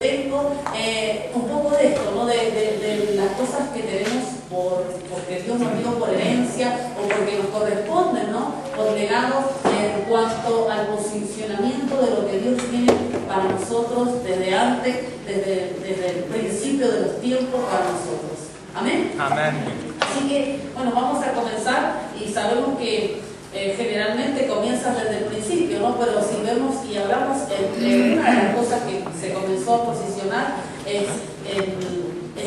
Tengo un poco de esto, ¿no? de las cosas que tenemos porque Dios nos dio por herencia o porque nos corresponden, ¿no? Por legado en cuanto al posicionamiento de lo que Dios tiene para nosotros desde antes, desde el principio de los tiempos para nosotros. ¿Amén? Amén. Así que, bueno, vamos a comenzar y sabemos que generalmente comienza desde el principio, ¿no? Pero si vemos y hablamos, una de las cosas que se comenzó a posicionar es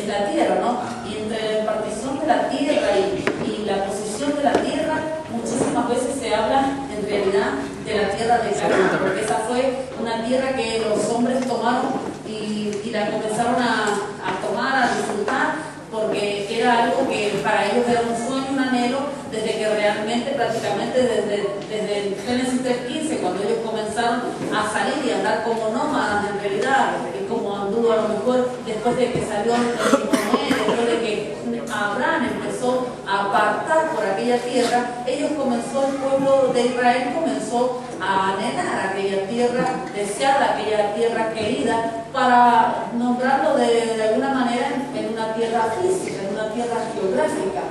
la tierra, ¿no? Y entre la impartición de la tierra y la posición de la tierra, muchísimas veces se habla en realidad de la tierra de Canaán, porque esa fue una tierra que los hombres tomaron y la comenzaron a tomar, a disfrutar, porque era algo que para ellos era un sueño, un anhelo, desde que realmente, prácticamente desde el Génesis 3:15, cuando ellos comenzaron a salir y a andar como nómadas, en realidad, como anduvo a lo mejor después de que salió Noé, después de que Abraham empezó a apartar por aquella tierra, el pueblo de Israel comenzó a anhelar aquella tierra deseada, aquella tierra querida, para nombrarlo de alguna manera en una tierra física, en una tierra geográfica.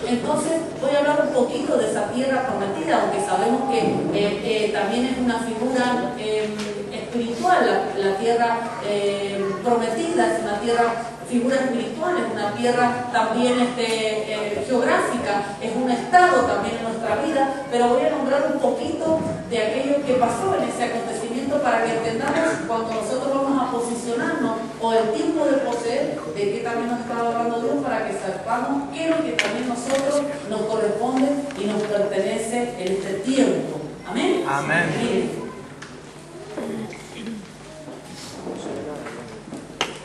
Entonces voy a hablar un poquito de esa tierra prometida, aunque sabemos que también es una figura espiritual, la tierra prometida es una figura espiritual, es una tierra también geográfica, es un estado también en nuestra vida, pero voy a nombrar un poquito de aquello que pasó en ese acontecimiento para que entendamos cuando nosotros vamos a posicionarnos o el tiempo de poseer, de qué también nos está hablando Dios, para que sepamos qué es lo que también nosotros nos corresponde y nos pertenece en este tiempo. Amén. Amén. Miren.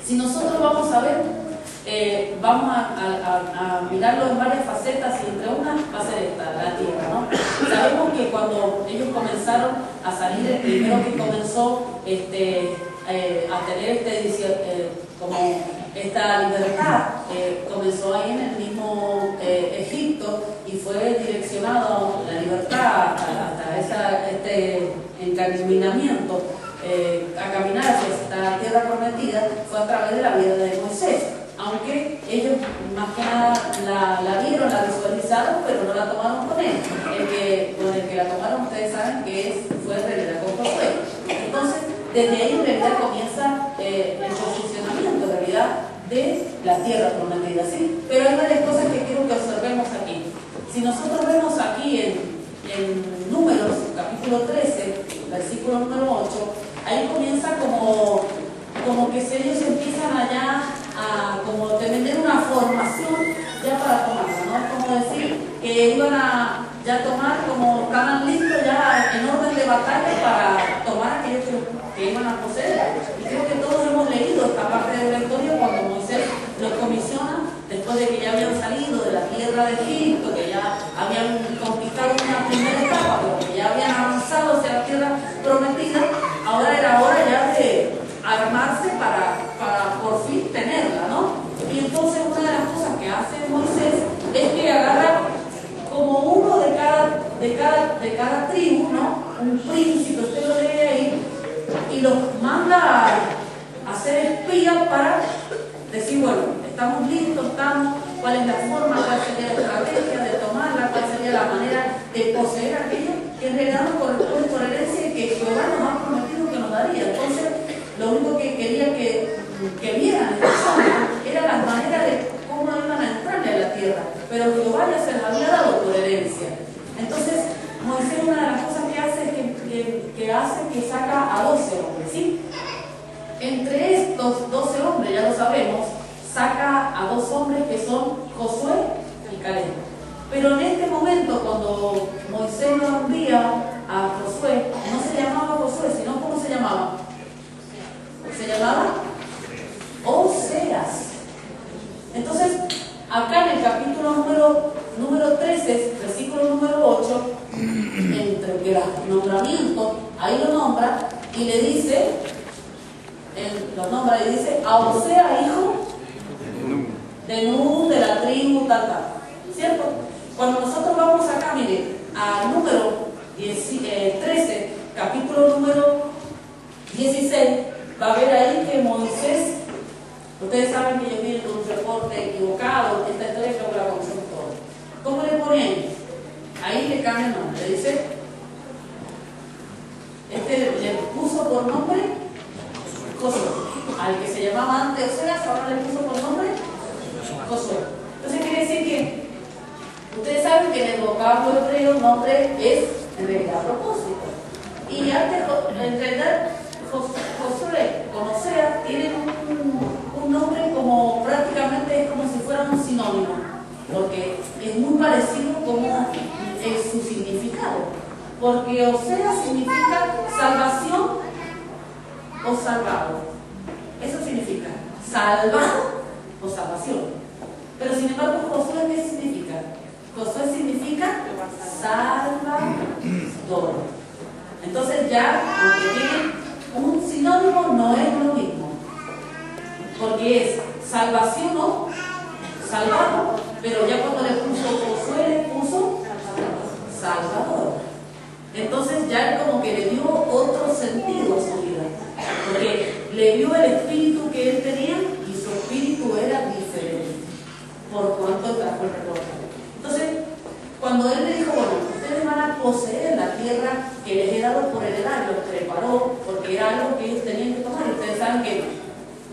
Si nosotros vamos a ver, vamos a mirarlo en varias facetas, y entre unas va a ser esta, la tierra, ¿no? Sabemos que cuando ellos comenzaron a salir, el primero que comenzó a tener como esta libertad, comenzó ahí en el mismo Egipto, y fue direccionado la libertad hasta este encaminamiento a caminar hacia esta tierra prometida, fue a través de la vida de Moisés, aunque ellos más que nada la vieron, la visualizaron, pero no la tomaron con él. Con el que la tomaron, ustedes saben que fue en realidad con Josué. Entonces, desde ahí en realidad comienza el posicionamiento en realidad de la tierra prometida, ¿sí? Pero hay varias cosas que quiero que observemos aquí. Si nosotros vemos aquí en Números, capítulo 13, versículo número 8, ahí comienza como que si ellos empiezan allá a como tener una formación ya para tomarla, ¿no? Es como decir que iban a ya tomar, como estaban listos ya en orden de batalla para tomar aquellos que iban a poseer. Y creo que todos hemos leído esta parte de la historia cuando Moisés los comisiona, después de que ya habían salido de la tierra de Egipto, que ya habían conquistado una primera etapa, pero que ya habían avanzado hacia la tierra prometida. Ahora era hora ya de armarse para por fin tenerla, ¿no? Y entonces una de las cosas que hace Moisés es que agarra como uno de cada tribu, ¿no? Un príncipe, usted lo lee ahí, y los manda a hacer espías para decir, bueno, estamos listos, cuál es la forma, cuál sería la estrategia de tomarla, cuál sería la manera de poseer aquello que en realidad nos corresponde por herencia y que Jehová nos ha prometido que nos daría. Entonces, lo único que quería que vieran estas zonas era las maneras de cómo iban a entrarle a la tierra, pero Jehová ya se las había dado por herencia. Entonces, Moisés, una de las cosas que hace es que saca a 12 hombres, ¿sí? Entre estos 12 hombres, ya lo sabemos, saca a 2 hombres que son Josué y Caleb. Pero en este momento, cuando Moisés lo envía a Josué, no se llamaba Josué, sino ¿cómo se llamaba? Se llamaba Oseas. Entonces, acá en el capítulo número 13, versículo número 8, entre el nombramiento, ahí lo nombra y le dice, a Osea, hijo de Nun, de la tribu, tal, ¿cierto? Cuando nosotros vamos acá, mire, al número 13, capítulo número 16, va a ver ahí que Moisés, ustedes saben que ellos vienen con un reporte equivocado, esta historia creo que la conocemos todos. ¿Cómo le ponen? Ahí le cambia el nombre, le dice, le puso por nombre Josué. Al que se llamaba antes Oseas, ahora le puso por nombre Josué. Entonces quiere decir que ustedes saben que en el vocablo hebreo nombre es en realidad propósito. Y antes, en realidad, Josué con Oseas tienen un nombre como prácticamente es como si fueran un sinónimo, porque es muy parecido como es su significado. Porque Oseas significa salvación o salvado. Eso significa salvado o salvación. Pero sin embargo, Josué, ¿qué significa? Josué significa salvador. Entonces ya, aunque tiene un sinónimo, no es lo mismo. Porque es salvación o salvado. Pero ya cuando le puso Josué, le puso salvador. Entonces ya él como que le dio otro sentido a su vida. Porque le dio el espíritu que él tenía y su espíritu era diferente. Por cuanto trajo el retorno. Entonces, cuando él le dijo, bueno, ustedes van a poseer la tierra que les he dado por heredad, los preparó, porque era algo que ellos tenían que tomar. Y ustedes saben que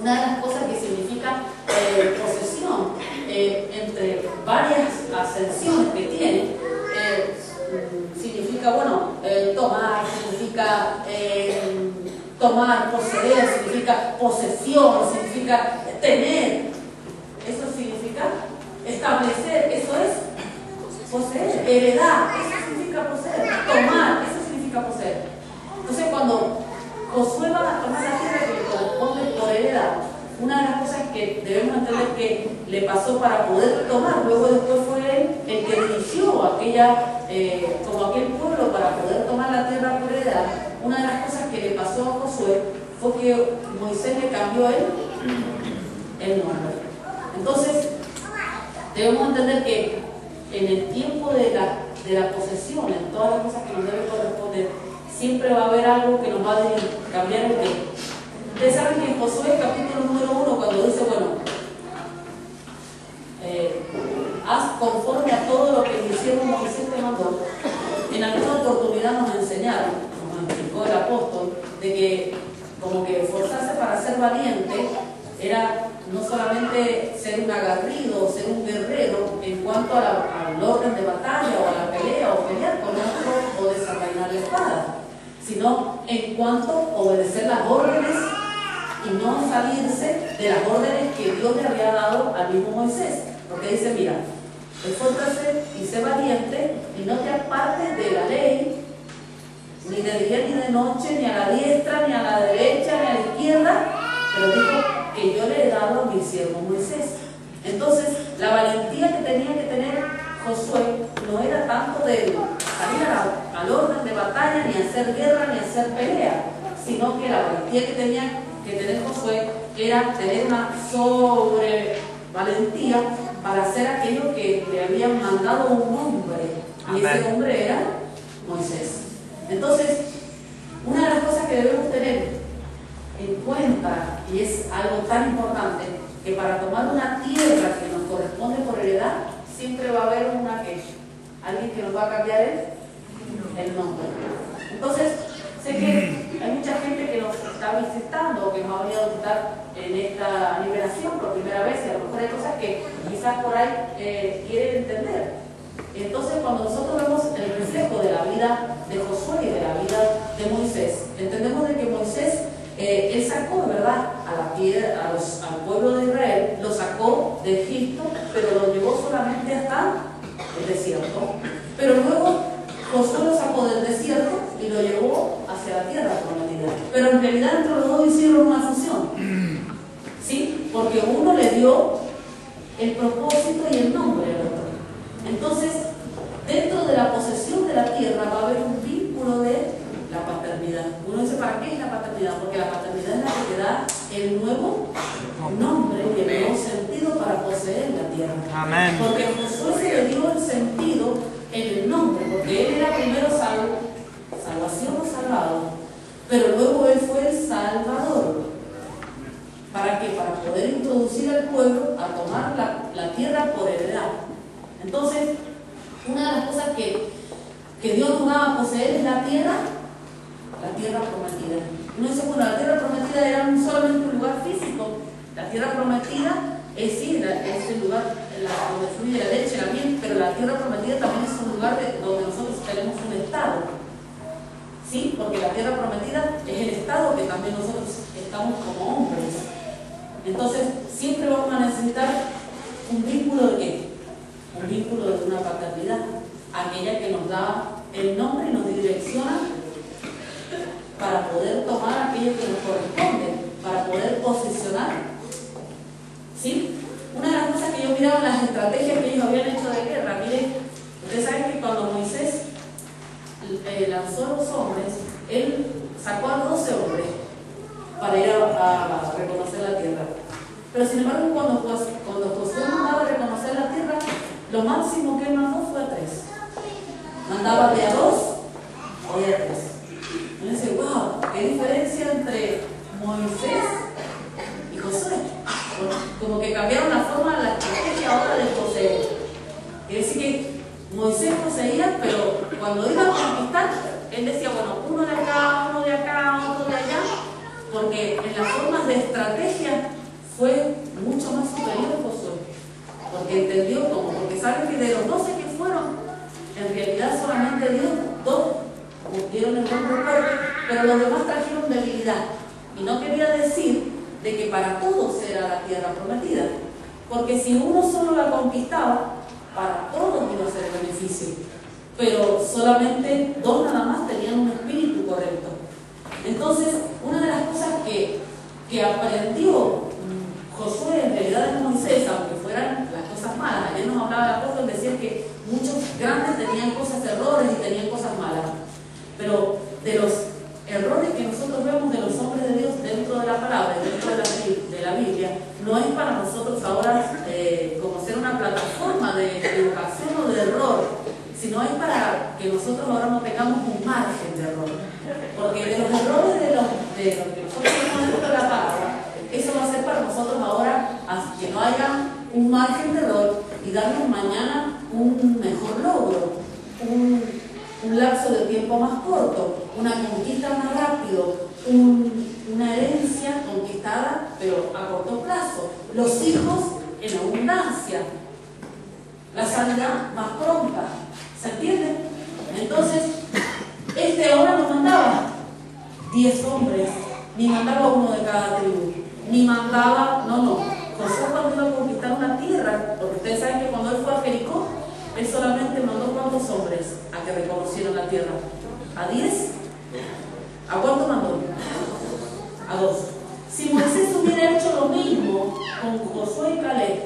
una de las cosas que significa posesión, entre varias ascensiones que tiene, significa, bueno, tomar, significa tomar, poseer, significa posesión, significa tener. Eso significa establecer, eso es poseer, heredar, eso significa poseer, tomar, eso significa poseer. Entonces cuando Josué va a tomar la tierra que le corresponde por heredad, una de las cosas que debemos entender que le pasó para poder tomar, luego después fue él el que dirigió aquella, como aquel pueblo para poder tomar la tierra por heredad. Una de las cosas que le pasó a Josué fue que Moisés le cambió el nombre. Entonces, debemos entender que en el tiempo de la posesión, en todas las cosas que nos debe corresponder, siempre va a haber algo que nos va a cambiar el tiempo. Ustedes saben que en Josué, capítulo número 1, cuando dice, bueno, haz conforme a todo lo que hicieron Moisés te mandó, en alguna oportunidad nos enseñaron, nos explicó el apóstol, de que como que esforzarse para ser valiente era no solamente ser un aguerrido, ser un guerrero en cuanto al orden de batalla o a la pelea o pelear con otro o desenvainar la espada, sino en cuanto a obedecer las órdenes y no salirse de las órdenes que Dios le había dado al mismo Moisés. Porque dice, mira, esfuérzate y sé valiente y no te apartes de la ley, ni de día ni de noche, ni a la diestra, ni a la derecha, ni a la izquierda, pero dijo que yo le he dado a mi siervo Moisés. Entonces, la valentía que tenía que tener Josué no era tanto de salir al orden de batalla, ni hacer guerra, ni hacer pelea, sino que la valentía que tenía que tener Josué era tener una sobrevalentía para hacer aquello que le habían mandado un hombre, y ese hombre era Moisés. Entonces, una de las cosas que debemos tener en cuenta, y es algo tan importante, que para tomar una tierra que nos corresponde por heredad, siempre va a haber alguien que nos va a cambiar el nombre. Entonces, sé que hay mucha gente que nos está visitando o que nos ha venido a visitar en esta liberación por primera vez, y a lo mejor hay cosas que quizás por ahí quieren entender. Entonces, cuando nosotros vemos el reflejo de la vida de Josué y de la vida de Moisés, entendemos de que Moisés, él sacó, ¿verdad?, al pueblo de Israel, lo sacó de Egipto, pero lo llevó solamente hasta el desierto. Pero luego Josué lo sacó del desierto y lo llevó hacia la tierra prometida. Pero en realidad entre los dos hicieron una fusión, ¿sí? Porque uno le dio el propósito y el nombre al otro. Entonces, dentro de la posesión de la tierra va a haber un vínculo de la paternidad. Uno dice, ¿para qué es la paternidad? Porque la paternidad es la que te da el nuevo nombre y el nuevo sentido para poseer la tierra. Amén. Porque a Josué se le dio el sentido en el nombre, porque él era primero salvación o salvado, pero luego él fue el Salvador. ¿Para qué? Para poder introducir al pueblo a tomar la tierra por heredad. Entonces, una de las cosas que Dios nos va a poseer es la tierra prometida. Uno dice, bueno, la tierra prometida era solamente un lugar físico. La tierra prometida es el lugar donde fluye la leche, la miel, pero la tierra prometida también es un lugar donde nosotros tenemos un estado. ¿Sí? Porque la tierra prometida es el estado que también nosotros estamos como hombres. Entonces, siempre vamos a necesitar un vínculo de ¿qué? Un vínculo de una paternidad, aquella que nos da el nombre y nos direcciona para poder tomar aquello que nos corresponde, para poder posicionar. ¿Sí? Una de las cosas que yo miraba en las estrategias que ellos habían hecho de guerra, miren, ustedes saben que cuando Moisés lanzó a los hombres, él sacó a 12 hombres para ir a reconocer la tierra. Pero sin embargo, cuando Josué mandaba a reconocer la tierra, lo máximo que él mandó fue a 3. Mandaba de a 2 o de a 3. Y uno dice, wow, qué diferencia entre Moisés y Josué. Como que cambiaron la forma, la estrategia ahora de poseer. Quiere decir que Moisés poseía, pero cuando iba a conquistar, él decía, bueno, uno de acá, otro de allá, porque en las formas de estrategia fue mucho más superior a Josué, porque entendió cómo, porque saben que de los 12 que fueron, en realidad solamente Dios, 2 cumplieron el buen reporte, pero los demás trajeron debilidad, y no quería decir de que para todos era la tierra prometida, porque si uno solo la conquistaba, para todos iba a ser el beneficio, pero solamente 2 nada más tenían un espíritu correcto. Entonces, una de las cosas que aprendió Josué en realidad de Moisés, aunque fueran las cosas malas, ayer nos hablaba el apóstol, decía que muchos grandes tenían cosas, errores y tenían cosas malas, pero de los errores que nosotros vemos de los hombres de Dios dentro de la palabra, dentro de la Biblia, no es para nosotros ahora como ser una plataforma de educación o de error, sino es para que nosotros ahora no tengamos un margen de error, porque de los errores de los que nosotros vemos dentro de la palabra, eso va a ser para nosotros ahora que no haya un margen de error y darnos mañana un mejor logro, un lapso de tiempo más corto, una conquista más rápido, una herencia conquistada pero a corto plazo, los hijos en abundancia, la sanidad más pronta. ¿Se entiende? Entonces, ahora nos mandaba 10 hombres, ni mandaba uno de cada tribu, ni mandaba, no. Josué cuando iba a conquistar una tierra, porque ustedes saben que cuando él fue a Jericó, él solamente mandó ¿cuántos hombres a que reconocieran la tierra? ¿A 10? ¿A cuánto mandó? A 2. Si Moisés hubiera hecho lo mismo con Josué y Caleb,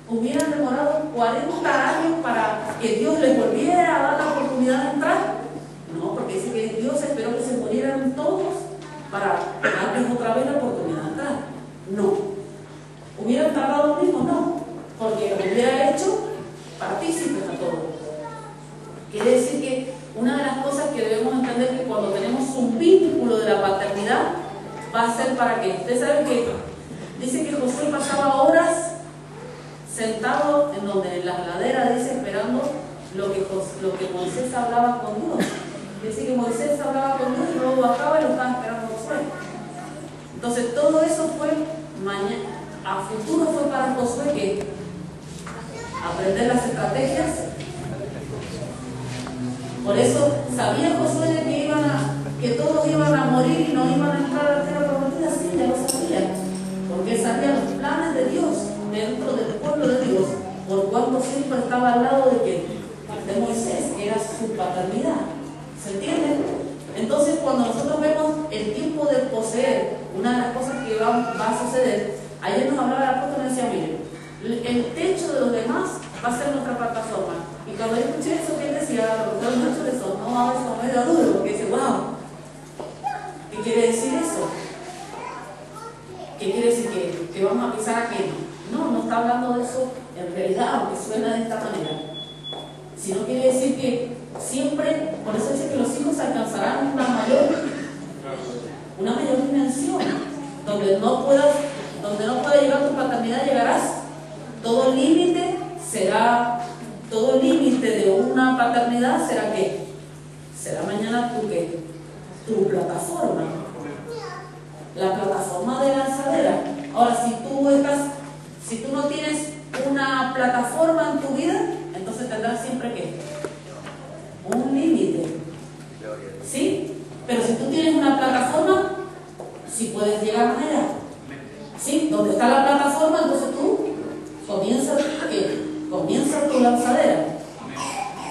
hubieran demorado 40 años para que Dios les volviera a dar la oportunidad de entrar. No, porque dice que Dios esperó que se murieran todos para darles otra vez la oportunidad de entrar. No. ¿Hubieran tardado lo mismo? No, porque lo hubiera hecho partícipes a todos. Quiere decir que una de las cosas que debemos entender es que cuando tenemos un vínculo de la paternidad, va a ser para qué. Ustedes saben que dice que Josué pasaba horas sentado en donde en las laderas, dice, esperando lo que Moisés hablaba con Dios. Dice que Moisés hablaba con Dios y luego bajaba y lo estaba esperando Josué. Entonces todo eso fue a futuro fue para Josué que aprender las estrategias. Por eso sabía Josué de que todos iban a morir y no iban a entrar a la tierra prometida. Sí, ya lo sabía, porque él sabía los planes de Dios dentro del pueblo de Dios, por cuanto siempre estaba al lado de Moisés, que era su paternidad. ¿Se entiende? Entonces, cuando nosotros vemos el tiempo de poseer, una de las cosas que va a suceder, ayer nos hablaba el apóstol y decía, miren, el techo de los demás va a ser nuestra plataforma. Y cuando yo escuché eso que él decía, los muchos de eso, no, a veces no me da duro, porque dice, wow, ¿qué quiere decir eso? ¿Qué quiere decir? ¿Que vamos a pisar a qué? No está hablando de eso en realidad, aunque suena de esta manera. Sino quiere decir que siempre, por eso dice que los hijos alcanzarán una mayor dimensión, donde no puedas Donde no puede llegar tu paternidad llegarás. Todo límite de una paternidad será ¿qué? Será mañana tu plataforma. La plataforma de lanzadera. Ahora, si tú no tienes una plataforma en tu vida, entonces tendrás siempre ¿qué? Un límite. ¿Sí? Pero si tú tienes una plataforma, sí puedes llegar más allá. ¿Sí? Donde está la plataforma, entonces tú comienza tu lanzadera.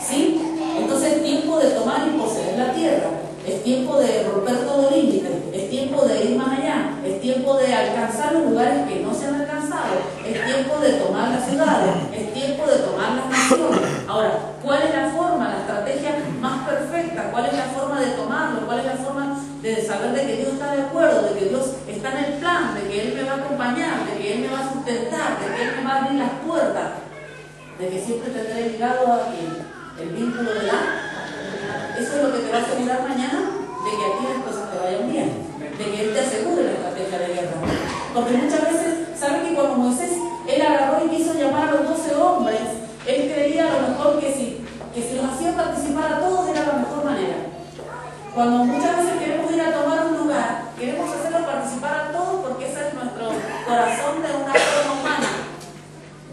¿Sí? Entonces es tiempo de tomar y poseer la tierra. Es tiempo de romper todo límite. Es tiempo de ir más allá. Es tiempo de alcanzar los lugares que no se han alcanzado. Es tiempo de tomar las ciudades. Es tiempo de tomar las naciones. Ahora, ¿cuál es la forma, la estrategia más perfecta? ¿Cuál es la forma de tomarlo? ¿Cuál es la forma de saber de que Dios está de acuerdo, de que Dios está en el plan, de que Él me va a acompañar, de que Él me va a sustentar, de que Él me va a abrir las puertas, de que siempre tendré ligado a el vínculo de eso es lo que te va a asegurar mañana de que aquí las cosas te vayan bien, de que Él te asegure la estrategia de guerra. Porque muchas veces, ¿saben que cuando Moisés, Él agarró y quiso llamar a los 12 hombres, Él creía a lo mejor que si los hacía participar a todos era la mejor manera? Cuando muchas veces queremos ir a tomar un lugar, queremos hacerlo participar a todos porque ese es nuestro corazón de una forma humana.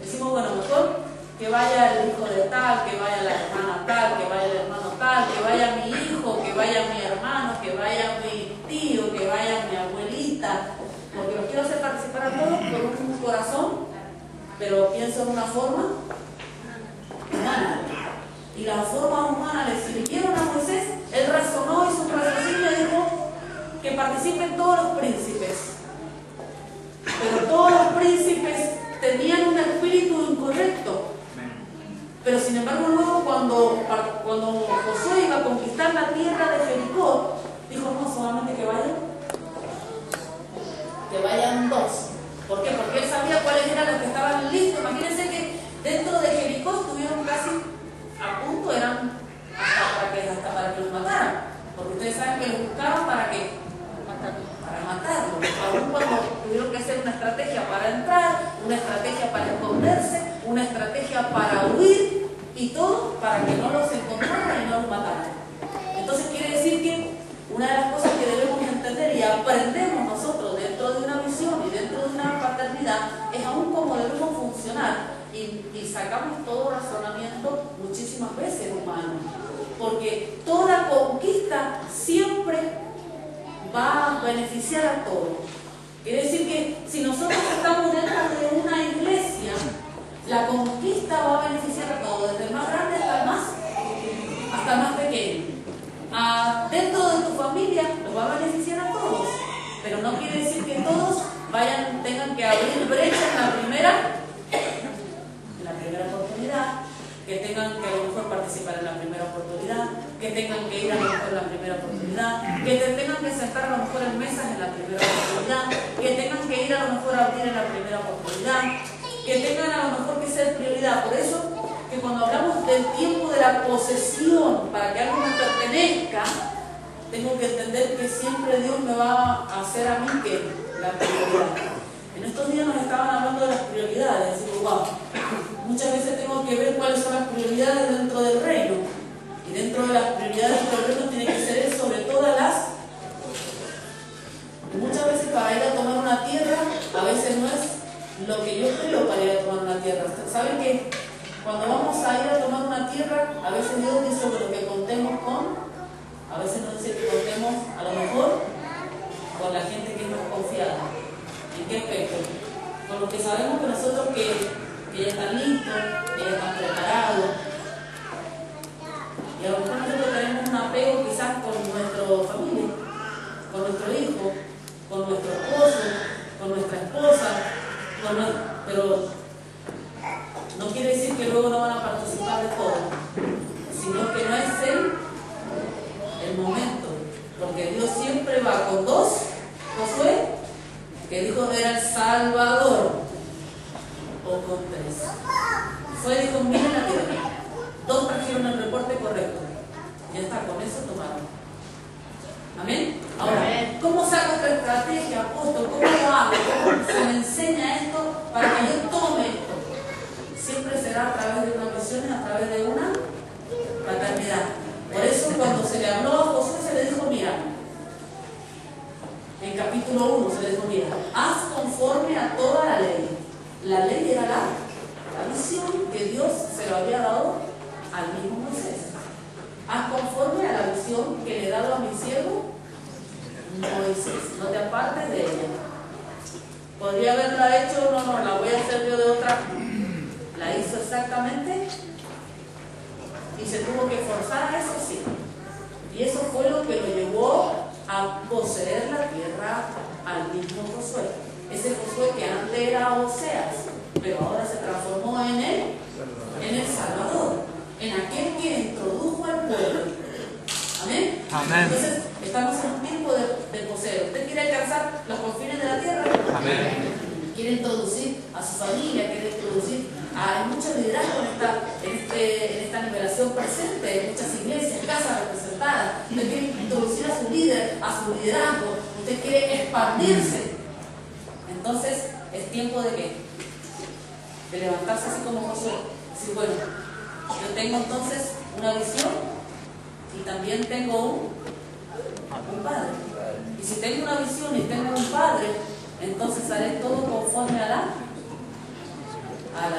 Decimos, bueno, mejor que vaya el hijo de tal, que vaya la hermana tal, que vaya el hermano tal, que vaya mi hijo, que vaya mi hermano, que vaya mi tío, que vaya mi abuelita, porque los quiero hacer participar a todos con un corazón, pero pienso en una forma humana. Y la forma humana le sirvieron a Moisés. Él razonó y su raciocinio dijo que participen todos los príncipes. Pero todos los príncipes tenían un espíritu incorrecto. Pero sin embargo luego cuando Josué iba a conquistar la tierra de Jericó, dijo no, solamente que vayan dos. ¿Por qué? Porque él sabía cuáles eran los que estaban listos. Imagínense que dentro de Jericó estuvieron casi a punto, eran hasta para que los mataran. Porque ustedes saben que los buscaron para qué. Para matarlos. Aún cuando tuvieron que hacer una estrategia para entrar, una estrategia para esconderse, una estrategia para huir y todo para que no los encontraran y no los mataran. Entonces quiere decir que una de las cosas que debemos entender y aprendemos nosotros dentro de una misión y dentro de una paternidad es aún cómo debemos funcionar y sacamos todo razonamiento muchísimas veces humano, porque toda conquista siempre va a beneficiar a todos. Quiere decir que si nosotros estamos dentro de una iglesia, la conquista va a beneficiar a todos, desde el más grande hasta el más pequeño. Dentro de tu familia los va a beneficiar a todos, pero no quiere decir que todos tengan que abrir brecha en la primera oportunidad, que tengan que a lo mejor participar en la primera oportunidad, que tengan que ir a lo mejor en la primera oportunidad, que tengan que sentar a lo mejor en mesas en la primera oportunidad, que tengan que ir a lo mejor a abrir en la primera oportunidad, que tengan a lo mejor que ser prioridad. Por eso que cuando hablamos del tiempo de la posesión para que algo me pertenezca, tengo que entender que siempre Dios me va a hacer a mí que la prioridad. En estos días nos estaban hablando de las prioridades. Digo, wow, muchas veces tengo que ver cuáles son las prioridades dentro del reino. Y dentro de las prioridades del reino tiene que ser sobre todas las. Muchas veces para ir a tomar una tierra, a veces no es lo que yo creo para ir a tomar una tierra. ¿Saben que cuando vamos a ir a tomar una tierra, a veces Dios dice que contemos con, a veces nos dice que contemos a lo mejor con la gente que es más confiada? ¿En qué aspecto? Con los que sabemos que nosotros que ya están listos, que ya están preparados. Y a lo mejor nosotros tenemos un apego quizás con nuestra familia, con nuestro hijo, con nuestro esposo, con nuestra esposa, pero no quiere decir que luego no van a participar de todo, sino que no es el momento, porque Dios siempre va con dos. Josué, que dijo era el Salvador, o con tres. Josué dijo, miren la tierra. Dos trajeron el reporte correcto. Ya está, con eso tomaron. Amén. Ahora, ¿Cómo saco esta estrategia, apóstol? ¿Cómo lo hago? ¿Cómo se me enseña esto para que yo tome esto? Siempre será a través de una visión, a través de una paternidad. Por eso cuando se le habló a Josué se le dijo, mira, en capítulo 1 se le dijo, mira, haz conforme a toda la ley. La ley era la visión que Dios se lo había dado al mismo Moisés. Haz conforme a la visión que le he dado a mi siervo Moisés. No te apartes de ella. Podría haberla hecho, no, la voy a hacer yo de otra. La hizo exactamente y se tuvo que forzar a eso, sí. Y eso fue lo que lo llevó a poseer la tierra al mismo Josué. Ese Josué que antes era Oseas, pero ahora se transformó en el Salvador, en aquel que introdujo al pueblo. Amén. Amén. Entonces, estamos en un tiempo de poseer. ¿Usted quiere alcanzar los confines de la tierra? Amén. Quiere introducir a su familia, quiere introducir a mucho liderazgo en esta liberación presente, en muchas iglesias, casas representadas. Usted quiere introducir a su líder, a su liderazgo. Usted quiere expandirse. Entonces, es tiempo de ¿qué? De levantarse así como Josué. Decir, bueno, yo tengo entonces una visión y también tengo un padre. Y si tengo una visión y tengo un padre, entonces haré todo conforme a la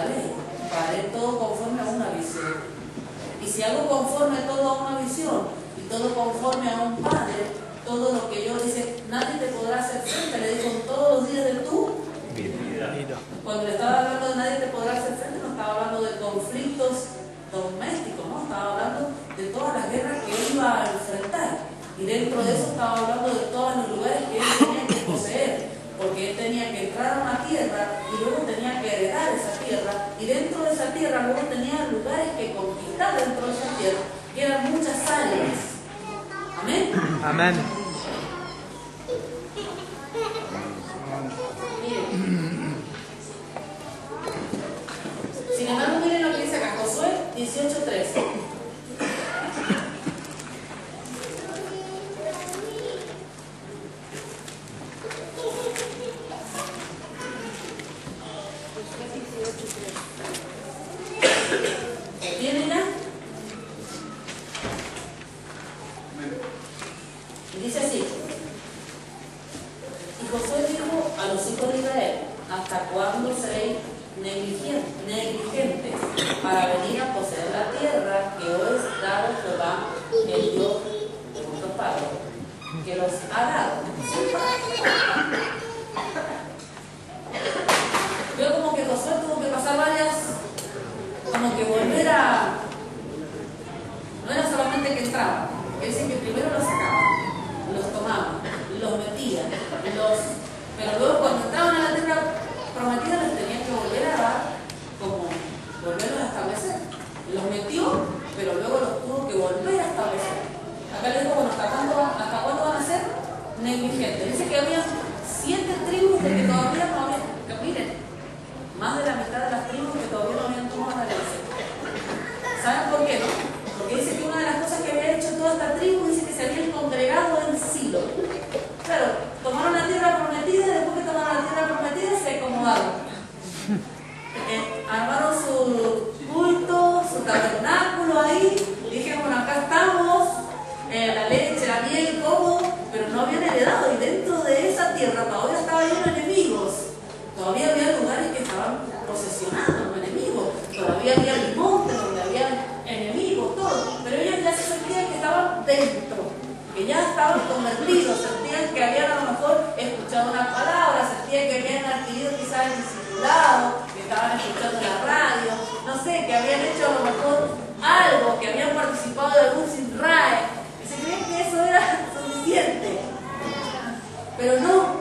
ley. Haré todo conforme a una visión. Y si hago conforme todo a una visión y todo conforme a un padre, todo lo que yo dice, nadie te podrá hacer frente, le digo todos los días de tu vida. Cuando le estaba hablando de nadie te podrá hacer frente, no estaba hablando de conflictos domésticos, no, estaba hablando de todas las guerras que él iba a enfrentar. Y dentro de eso estaba hablando de todos los lugares que él tenía que poseer, porque él tenía que entrar a una tierra y luego tenía que heredar esa tierra, y dentro de esa tierra luego tenía lugares que conquistar dentro de esa tierra, que eran muchas áreas. Amén. Amén. Miren. Sin embargo, miren lo que dice acá, Josué 18:3. ¿Tienen ya? Y dice así: y Josué dijo a los hijos de Israel, ¿hasta cuándo seréis negligentes para venir a poseer la tierra que hoy es dado Jehová, el Dios de vuestros padres, que los ha dado? Veo como que Josué tuvo que pasar varias, como que volver a, no era solamente que entraba, él dice que primero los sacaba, los tomaba, los metía, pero luego cuando entraban a la tierra prometida les tenían que volver a dar, como volverlos a establecer. Los metió, pero luego los tuvo que volver a establecer. Acá le digo, bueno, ¿hasta cuándo van a ser negligentes? Dice que había 7 tribus de que todavía no habían, que miren, más de la mitad de las tribus que todavía no habían tomado la herencia. ¿Saben por qué, no? Porque dice que una de las cosas que había hecho toda esta tribu, dice que se habían congregado en Silo. Claro, tomaron la tierra prometida y después que tomaron la tierra prometida se acomodaron. Armaron su culto, su tabernáculo ahí, y dijeron, bueno, acá estamos, la leche, la miel, todo, pero no habían heredado, y dentro de esa tierra todavía estaba lleno de enemigos. Todavía había lugares que estaban posesionados los enemigos, todavía había montes donde había enemigos, todo, pero ellos ya se sentían que estaban dentro, que ya estaban convertidos, sentían que habían a lo mejor escuchado una palabra, sentían que habían adquirido quizás el discipulado, que estaban escuchando la radio, no sé, que habían hecho a lo mejor algo, que habían participado de algún sinrae, y se creían que eso era suficiente, pero no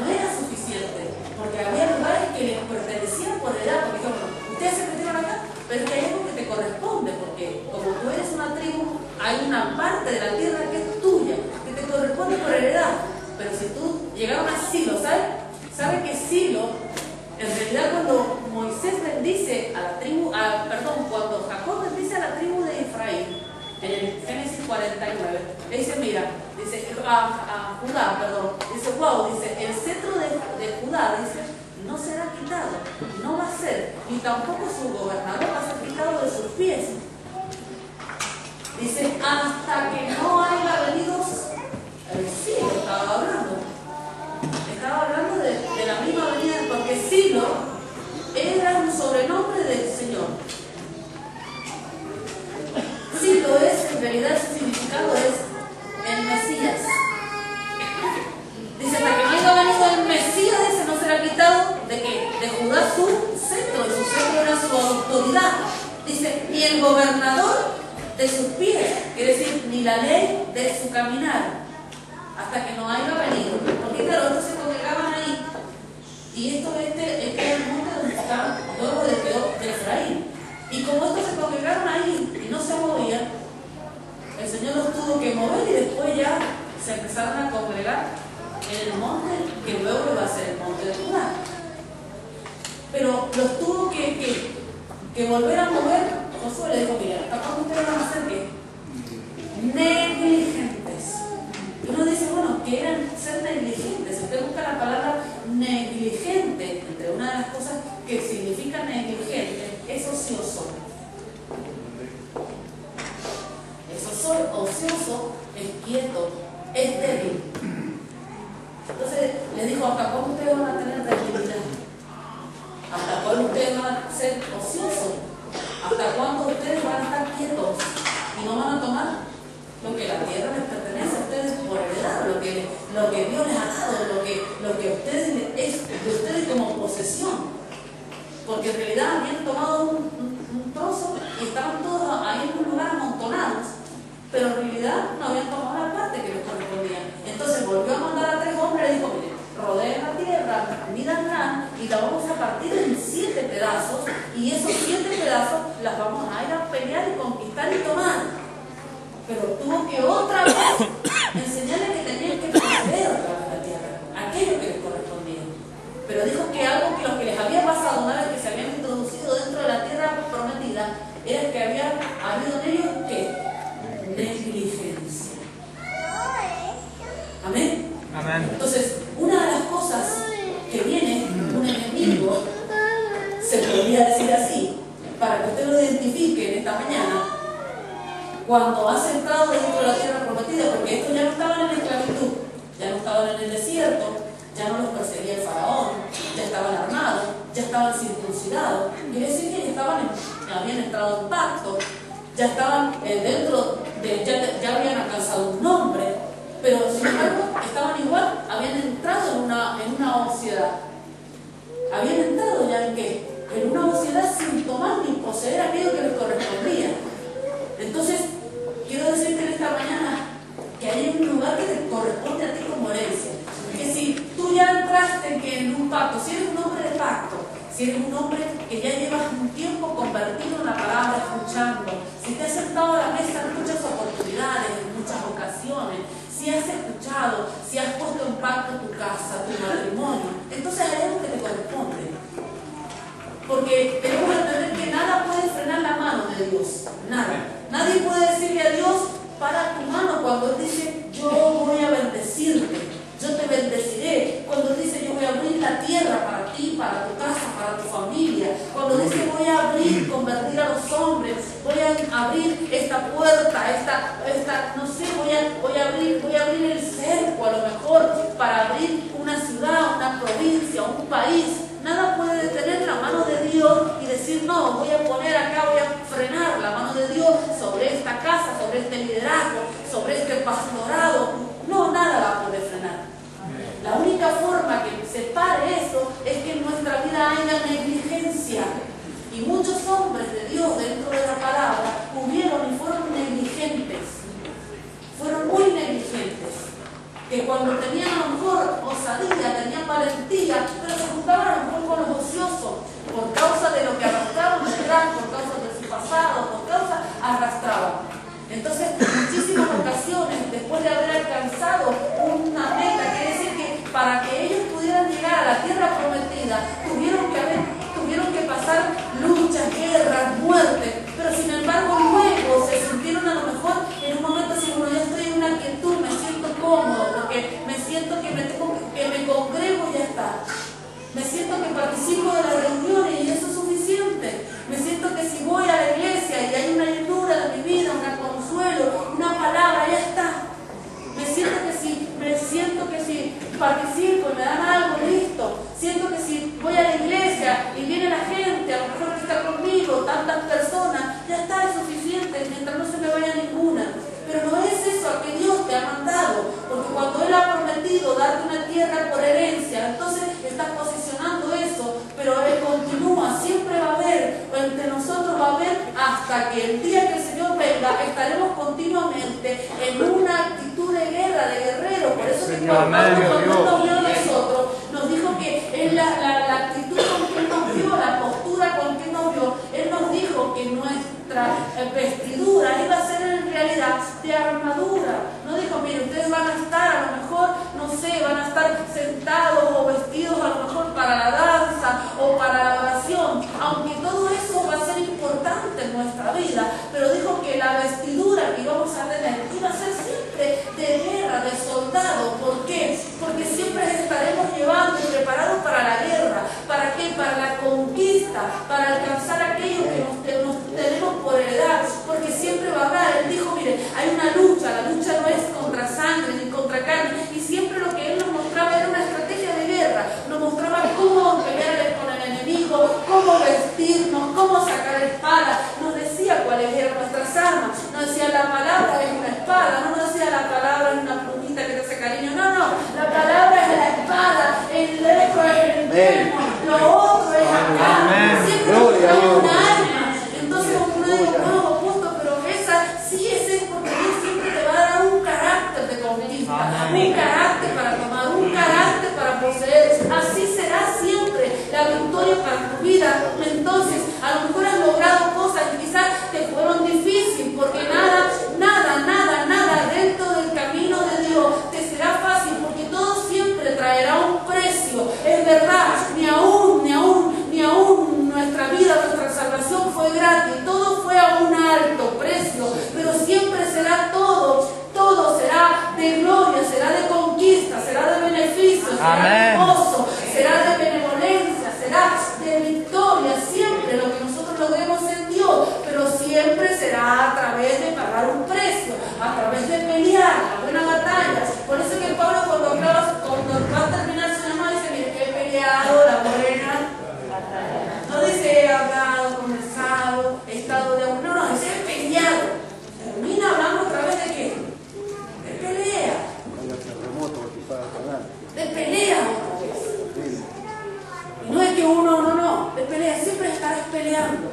era suficiente, porque había lugares que les pertenecían por edad, porque dijeron, ustedes se metieron acá, pero es que hay algo que te corresponde, porque como tú eres una tribu, hay una parte de la tierra que es tuya, que te corresponde por heredad. Pero si tú llegaron a Silo, ¿sabes que Silo, en realidad cuando Moisés bendice a la tribu, cuando Jacob bendice a la tribu de Efraín, en el Génesis 49, le dice, mira, dice, a Judá, perdón, dice, wow, dice, el cetro de Judá, dice, no será quitado, no va a ser, ni tampoco su gobernador va a ser quitado de sus pies. Dice, hasta que no haya venido el Silo, estaba hablando de la misma venida, porque Silo era un sobrenombre del Señor. Silo es, en realidad su significado es el Mesías. Dice, hasta que no haya venido el Mesías, dice, no será quitado de Judá su cetro, y su cetro era su autoridad. Dice, ni el gobernador de sus pies, quiere decir, ni la ley de su caminar, hasta que no haya venido. Porque claro, estos se congregaban ahí, y este es el monte donde está el pueblo de Efraín. Y como estos se congregaron ahí y no se movían, el Señor los tuvo que mover y después ya se empezaron a congregar en el monte que luego iba a ser el monte de Judá. Pero los tuvo que volver a mover. Josué le dijo, mira, ¿hasta cuándo ustedes van a ser qué? Negligentes. Y uno dice, bueno, ¿qué eran ser negligentes? Si usted busca la palabra negligente, entre una de las cosas que significa negligente, es ocioso. Ocioso es quieto, es débil. Entonces le dijo, ¿hasta cuándo ustedes van a tener debilidad? ¿Hasta cuándo ustedes van a ser ociosos? ¿Hasta cuándo ustedes van a estar quietos y no van a tomar lo que la tierra les pertenece a ustedes por heredad, lo que Dios les ha dado, lo que ustedes es de ustedes como posesión? Porque en realidad habían tomado un trozo y estaban todos ahí en un lugar amontonados, pero en realidad no habían tomado la parte que les correspondía. Entonces volvió a mandar a 3 hombres y le dijo, mire, rodeen la tierra, mídanla y la vamos a partir en 7 pedazos, y esos 7 pedazos las vamos a ir a pelear y conquistar y tomar. Pero tuvo que otra vez enseñarles que tenían que poseer otra vez la tierra, aquello que les correspondía. Pero dijo que algo que lo que les había pasado una vez que se habían introducido dentro de la tierra prometida era que había habido en ellos ¿qué? Negligencia. Amén. Amén. Entonces, una de las cosas que viene un enemigo, se podría decir así, para que usted lo identifique en esta mañana, cuando has entrado dentro de la tierra prometida, porque estos ya no estaban en esclavitud, ya no estaban en el desierto, ya no los perseguía el faraón, ya estaban armados, ya estaban circuncidados, quiere decir que ya habían entrado en pacto, ya estaban ya habían alcanzado un nombre, pero sin embargo estaban igual, habían entrado en una ociosidad. Habían entrado ya en qué? En una ociosidad sin tomar ni poseer aquello que les correspondía. Entonces, quiero decirte en esta mañana que hay un lugar que te corresponde a ti como herencia. Que si tú ya entraste en un pacto, si eres un hombre de pacto, si eres un hombre que ya llevas un tiempo convertido en la palabra, escuchando, si te has sentado a la mesa en muchas oportunidades, en muchas ocasiones, si has escuchado, si has puesto en pacto tu casa, tu matrimonio, entonces hay algo que te corresponde. Porque tenemos que entender que nada puede frenar la mano de Dios, nada. Nadie puede decirle a Dios, para tu mano, cuando Él dice, yo voy a bendecirte, yo te bendeciré. Cuando dice, yo voy a abrir la tierra para ti, para tu casa, para tu familia. Cuando dice, voy a abrir, convertir a los hombres, voy a abrir esta puerta, no sé, voy a abrir el cerco a lo mejor para abrir una ciudad, una provincia, un país. Nada puede detener la mano de Dios y decir, no, voy a poner acá, voy a frenar la mano de Dios sobre esta casa, sobre este liderazgo, sobre este pastorado. No, nada va a poder frenar. La única forma que se pare eso es que en nuestra vida haya negligencia. Y muchos hombres de Dios dentro de la palabra hubieron y fueron negligentes. Fueron muy negligentes. Que cuando tenían a lo mejor osadía, tenían valentía, pero se juntaban a lo mejor con los ociosos, por causa de lo que arrastraban detrás, por causa de su pasado, por causa arrastraban. Entonces, muchísimas ocasiones, después de haber alcanzado una meta, quiere decir que para que ellos pudieran llegar a la tierra prometida, tuvieron que pasar luchas, guerras, muertes, pero sin embargo luego se sintieron a lo mejor en un momento así, bueno, ya estoy en una quietud, me siento voy a la iglesia y viene la gente, a lo mejor que está conmigo, tantas personas, ya está, es suficiente, mientras no se me vaya ninguna. Pero no es eso a que Dios te ha mandado, porque cuando Él ha prometido darte una tierra por herencia, entonces estás posicionando eso, pero Él continúa, siempre va a haber, entre nosotros va a haber, hasta que el día que el Señor venga, estaremos continuamente en una actitud de guerra, de guerrero. Por eso que cuando nos vio a nosotros, nos dijo que es la actitud con que Él nos vio, la postura con que nos vio, Él nos dijo que nuestra vestidura iba a ser en realidad de armadura. No dijo, mire, ustedes van a estar a lo mejor, no sé, van a estar sentados o vestidos a lo mejor para la danza o para la oración, aunque todo eso va a ser importante en nuestra vida, pero dijo que la vestidura que íbamos a tener iba a ser siempre de guerra, de soldado. ¿Por qué? Porque siempre estaremos llevando y preparados para la guerra. ¿Para qué? Para la conquista, para alcanzar aquello que nos tenemos por heredad, porque siempre va a haber. Él dijo, mire, hay una lucha, la lucha no es contra sangre ni contra carne, y siempre lo que Él nos mostraba era una estrategia de guerra, nos mostraba cómo pelear con el enemigo, cómo vestirnos, cómo sacar espada, nos decía cuáles eran nuestras armas, nos decía la palabra es una espada, no nos decía la palabra es una plumita que te hace cariño, no, la palabra es la espada, el lejos es el yelmo, lo otro es acá, siempre nos mostraba una arma. Entonces uno dice, no, opuesto, pero esa sí es porque Dios siempre te va a dar un carácter de conquista, un carácter para tomar, un carácter para poseer. Así será siempre la victoria para tu vida. Entonces, a lo mejor has logrado cosas que quizás te fueron difíciles, porque nada dentro del camino de Dios te será fácil, porque todo siempre traerá un precio. Es verdad, ni aún nuestra vida, nuestra salvación fue gratis, todo fue a un alto precio, pero siempre será todo será de gloria, será de conquista, será de beneficio, será de gozo, será de benevolencia, será de victoria, siempre lo que nosotros logremos en Dios, pero siempre será a través de pagar un precio, a través de pelear la buena batalla. Por eso que Pablo cuando va a terminar su llamado dice, mire, he peleado la buena batalla. No dice he hablado, conversado, he estado de uno, no, dice he peleado. Termina hablando a través de qué? De pelea. De pelea otra vez. Y no es que uno, de pelea, siempre estarás peleando.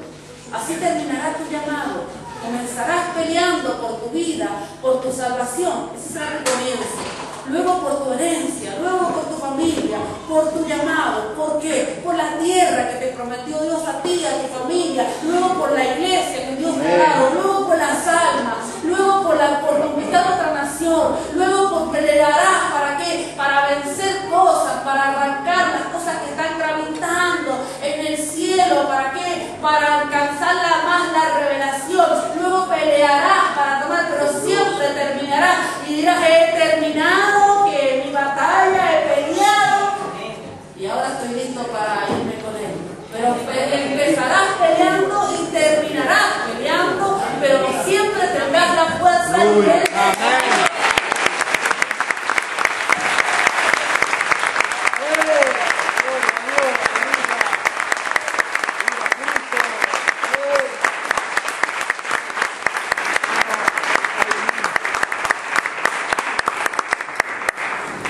Así terminará tu llamado. Comenzarás peleando por tu vida, por tu salvación. Ese será el comienzo. Luego por tu herencia, luego por tu familia, por tu llamado. ¿Por qué? Por la tierra que te prometió Dios a ti y a tu familia. Luego por la iglesia que Dios te ha dado. Luego por las almas. Luego por conquistar otra nación. Luego por pelearás. ¿Para qué? Para vencer cosas, para arrancar las cosas que están gravitando en el cielo. ¿Para qué? Para alcanzar más la revelación. Luego pelearás para tomar, pero siempre terminarás y dirás, he terminado, que mi batalla he peleado y ahora estoy listo para irme con Él. Pero empezarás peleando y terminarás peleando, pero siempre tendrás la fuerza de Él.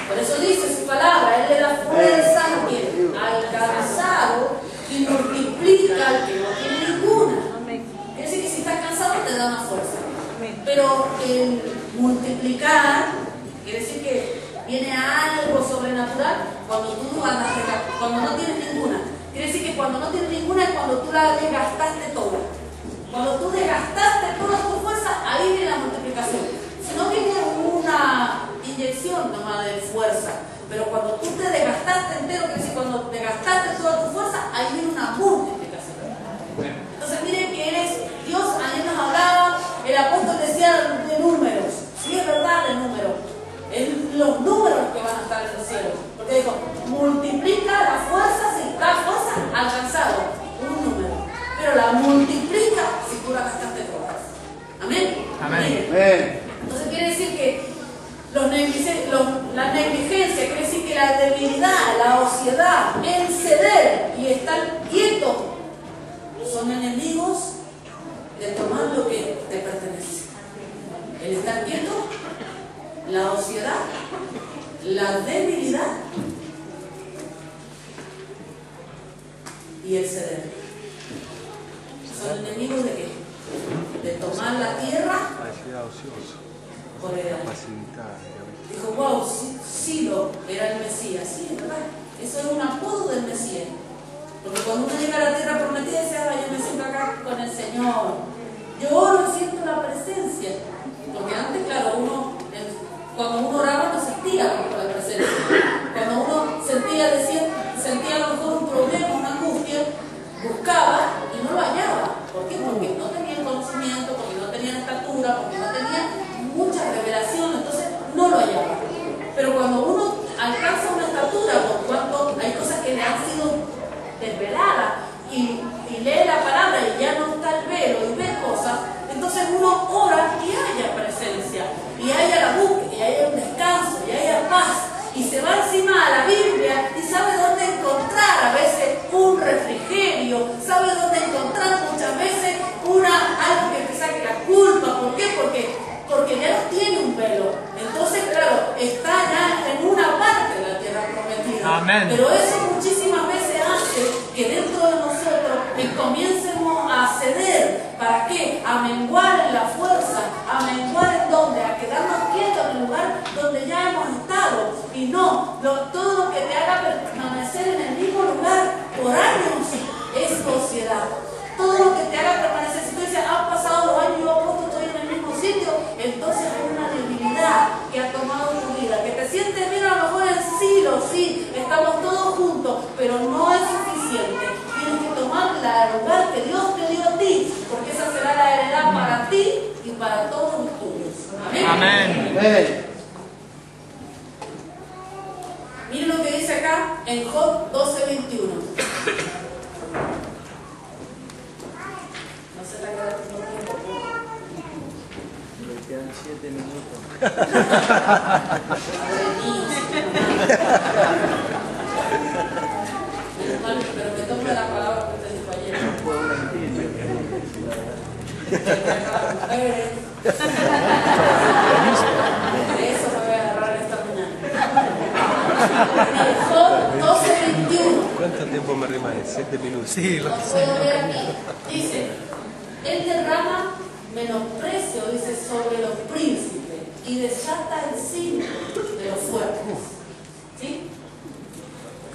Por eso dice su palabra, Él le da fuerza al cansado y multiplica al que no tiene ninguna. Quiere decir que si estás cansado te da una fuerza. Pero el multiplicar quiere decir que viene algo sobrenatural cuando tú cuando no tienes ninguna. Quiere decir que cuando no tienes ninguna es cuando tú la desgastaste toda. Cuando tú desgastaste toda tu fuerza, ahí viene la multiplicación. Si no viene una inyección nomás de fuerza, pero cuando tú te desgastaste entero, quiere decir cuando desgastaste toda tu fuerza, ahí viene una multiplicación. Entonces miren que Dios, ayer nos hablaba, el apóstol decía de números, sí es verdad de números, los números que van a estar en el cielo, porque dijo, multiplica la fuerza, si la fuerza alcanzado, un número, pero la multiplica si tú la gastaste toda. Amén. Amén. Entonces quiere decir que la negligencia, quiere decir que la debilidad, la ociedad, el ceder, y el ceder. ¿Son enemigos de qué? De tomar la tierra por heredad. Dijo, wow, Silo era el Mesías. Sí, ¿verdad? Eso es un apodo del Mesías. Porque cuando uno llega a la tierra prometida, dice, yo me siento acá con el Señor. Yo oro y siento la presencia. Porque antes, claro, cuando uno oraba no sentía la presencia. Cuando uno sentía a lo mejor un problema, una angustia, buscaba y no lo hallaba. ¿Por qué? Porque no tenía el conocimiento, porque no tenía estatura, porque no tenía mucha revelación, entonces no lo hallaba. Pero cuando uno alcanza una estatura, por cuanto hay cosas que le han sido desveladas y lee la palabra y ya no está el velo y ve cosas, entonces uno ora y haya presencia, y haya la búsqueda, y haya un descanso, y haya paz, y se va encima a la Biblia y sabe dónde encontrar a veces un refrigerio, sabe dónde encontrar muchas veces algo que te saque la culpa. ¿Por qué? Porque ya no tiene un velo. Entonces, claro, está ya en una parte de la tierra prometida. Amén. Pero eso muchísimas veces hace que dentro de nosotros comiencemos a ceder. ¿Para qué? A menguar en la fuerza, a menguar en donde, a quedarnos quietos en el lugar donde ya hemos estado. Y no, todo lo que te haga permanecer en el mismo lugar por años es sociedad. Todo lo que te haga permanecer, si tú dices, han pasado los años y yo apuesto, estoy en el mismo sitio, entonces es una debilidad que ha tomado tu vida. Que te sientes bien a lo mejor en Silo, sí, estamos todos juntos, pero no es suficiente. Tienes que tomar el lugar que Dios te dio a ti, porque esa será la heredad para ti y para todos los tuyos. Amén. Amén. Amén. Miren lo que dice acá en Job 12:21. No se la queda todo el tiempo. Me quedan 7 minutos. Pero me toca la palabra que usted dijo ayer. No puedo mentir. De eso me voy a agarrar esta mañana. Job 12:21. ¿Cuánto tiempo me rimaste? 7 minutos. Sí, lo sé. Puedo ver aquí. Dice, él derrama menosprecio, dice, sobre los príncipes y desata el cinto de los fuertes. ¿Sí?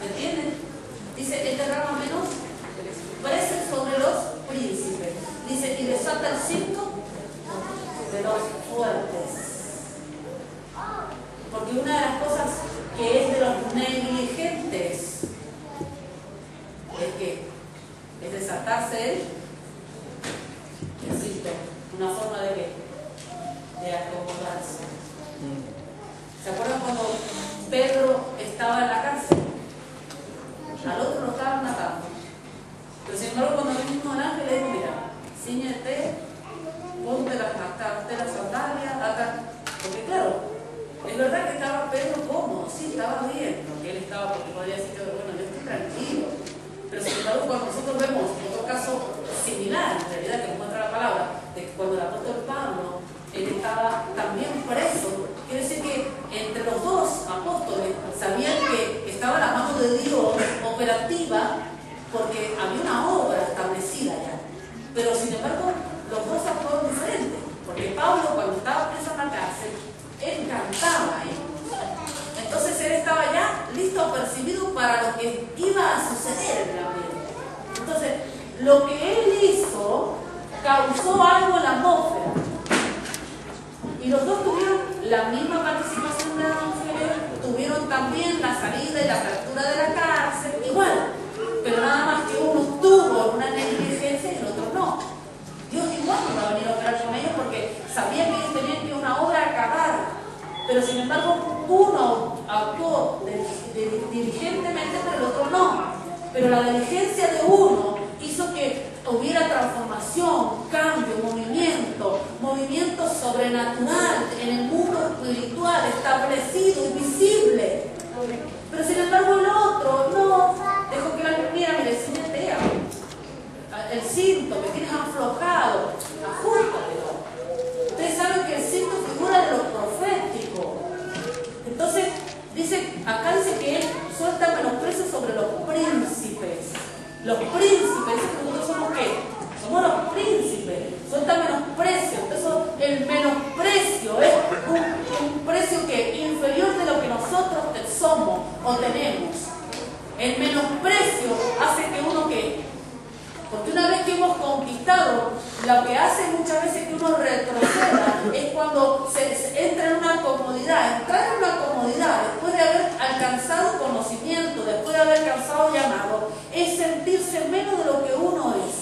¿Entienden? Dice, él derrama menosprecio sobre los príncipes. Dice, y desata el cinto de los fuertes. Porque una de las cosas que es de los negligentes es que es desatarse el cinto, una forma de qué? De acomodarse. ¿Se acuerdan cuando Pedro estaba en la cárcel? Al otro lo estaban matando. Pero sin embargo, cuando vino el ángel le dijo, mira, cíñete, ponte las sandalias, porque claro, es verdad que estaba Pedro cómodo, sí, estaba bien, porque él estaba, porque podría decir que, bueno, yo estoy tranquilo. Pero sin embargo, cuando nosotros vemos otro caso similar, en realidad, que nos muestra la palabra, de que cuando el apóstol Pablo, él estaba también preso, quiere decir que entre los dos apóstoles sabían que estaba la mano de Dios operativa, porque había una obra establecida ya. Pero sin embargo, los dos actuaron diferentes, porque Pablo, cuando estaba preso en la cárcel, él cantaba ahí. Entonces él estaba ya listo, apercibido para lo que iba a suceder en la vida. Entonces, lo que él hizo causó algo en la atmósfera. Y los dos tuvieron la misma participación de ángeles, tuvieron también la salida y la apertura de la cárcel, igual. Pero nada más que uno tuvo una negligencia y el otro no. Dios igual no va a venir a operar con ellos porque sabía que ellos tenían que una obra acabar. Pero sin embargo, uno actuó diligentemente, pero el otro no. Pero la diligencia de uno hizo que hubiera transformación, cambio, movimiento sobrenatural en el mundo espiritual, establecido y visible. Pero sin embargo el otro no, dejó que la mire, ciñete el cinto que tienes aflojado, ajustatelo. Ustedes saben que el cinto figura de lo profético. Entonces, acá dice que él suelta menosprecio sobre los príncipes. Los príncipes, dice que nosotros somos ¿qué? Somos los príncipes. Suelta menosprecio. Eso, el menosprecio es un precio que inferior de lo que nosotros somos o tenemos. El menosprecio hace que uno ¿qué? Porque una vez que hemos conquistado, lo que hace muchas veces que uno retroceda es cuando se entra en una comodidad. Entrar en una comodidad después de haber alcanzado conocimiento, después de haber alcanzado llamado, es sentirse menos de lo que uno es.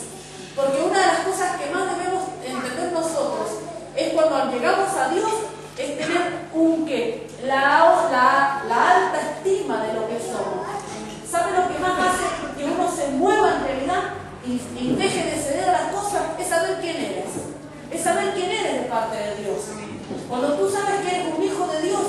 Porque una de las cosas que más debemos entender nosotros es cuando llegamos a Dios, es tener un ¿qué? La alta estima de lo que somos. ¿Sabe lo que más hace que uno se mueva en realidad y deje de ceder a las cosas? Es saber quién eres. Es saber quién eres de parte de Dios. Cuando tú sabes que eres un hijo de Dios,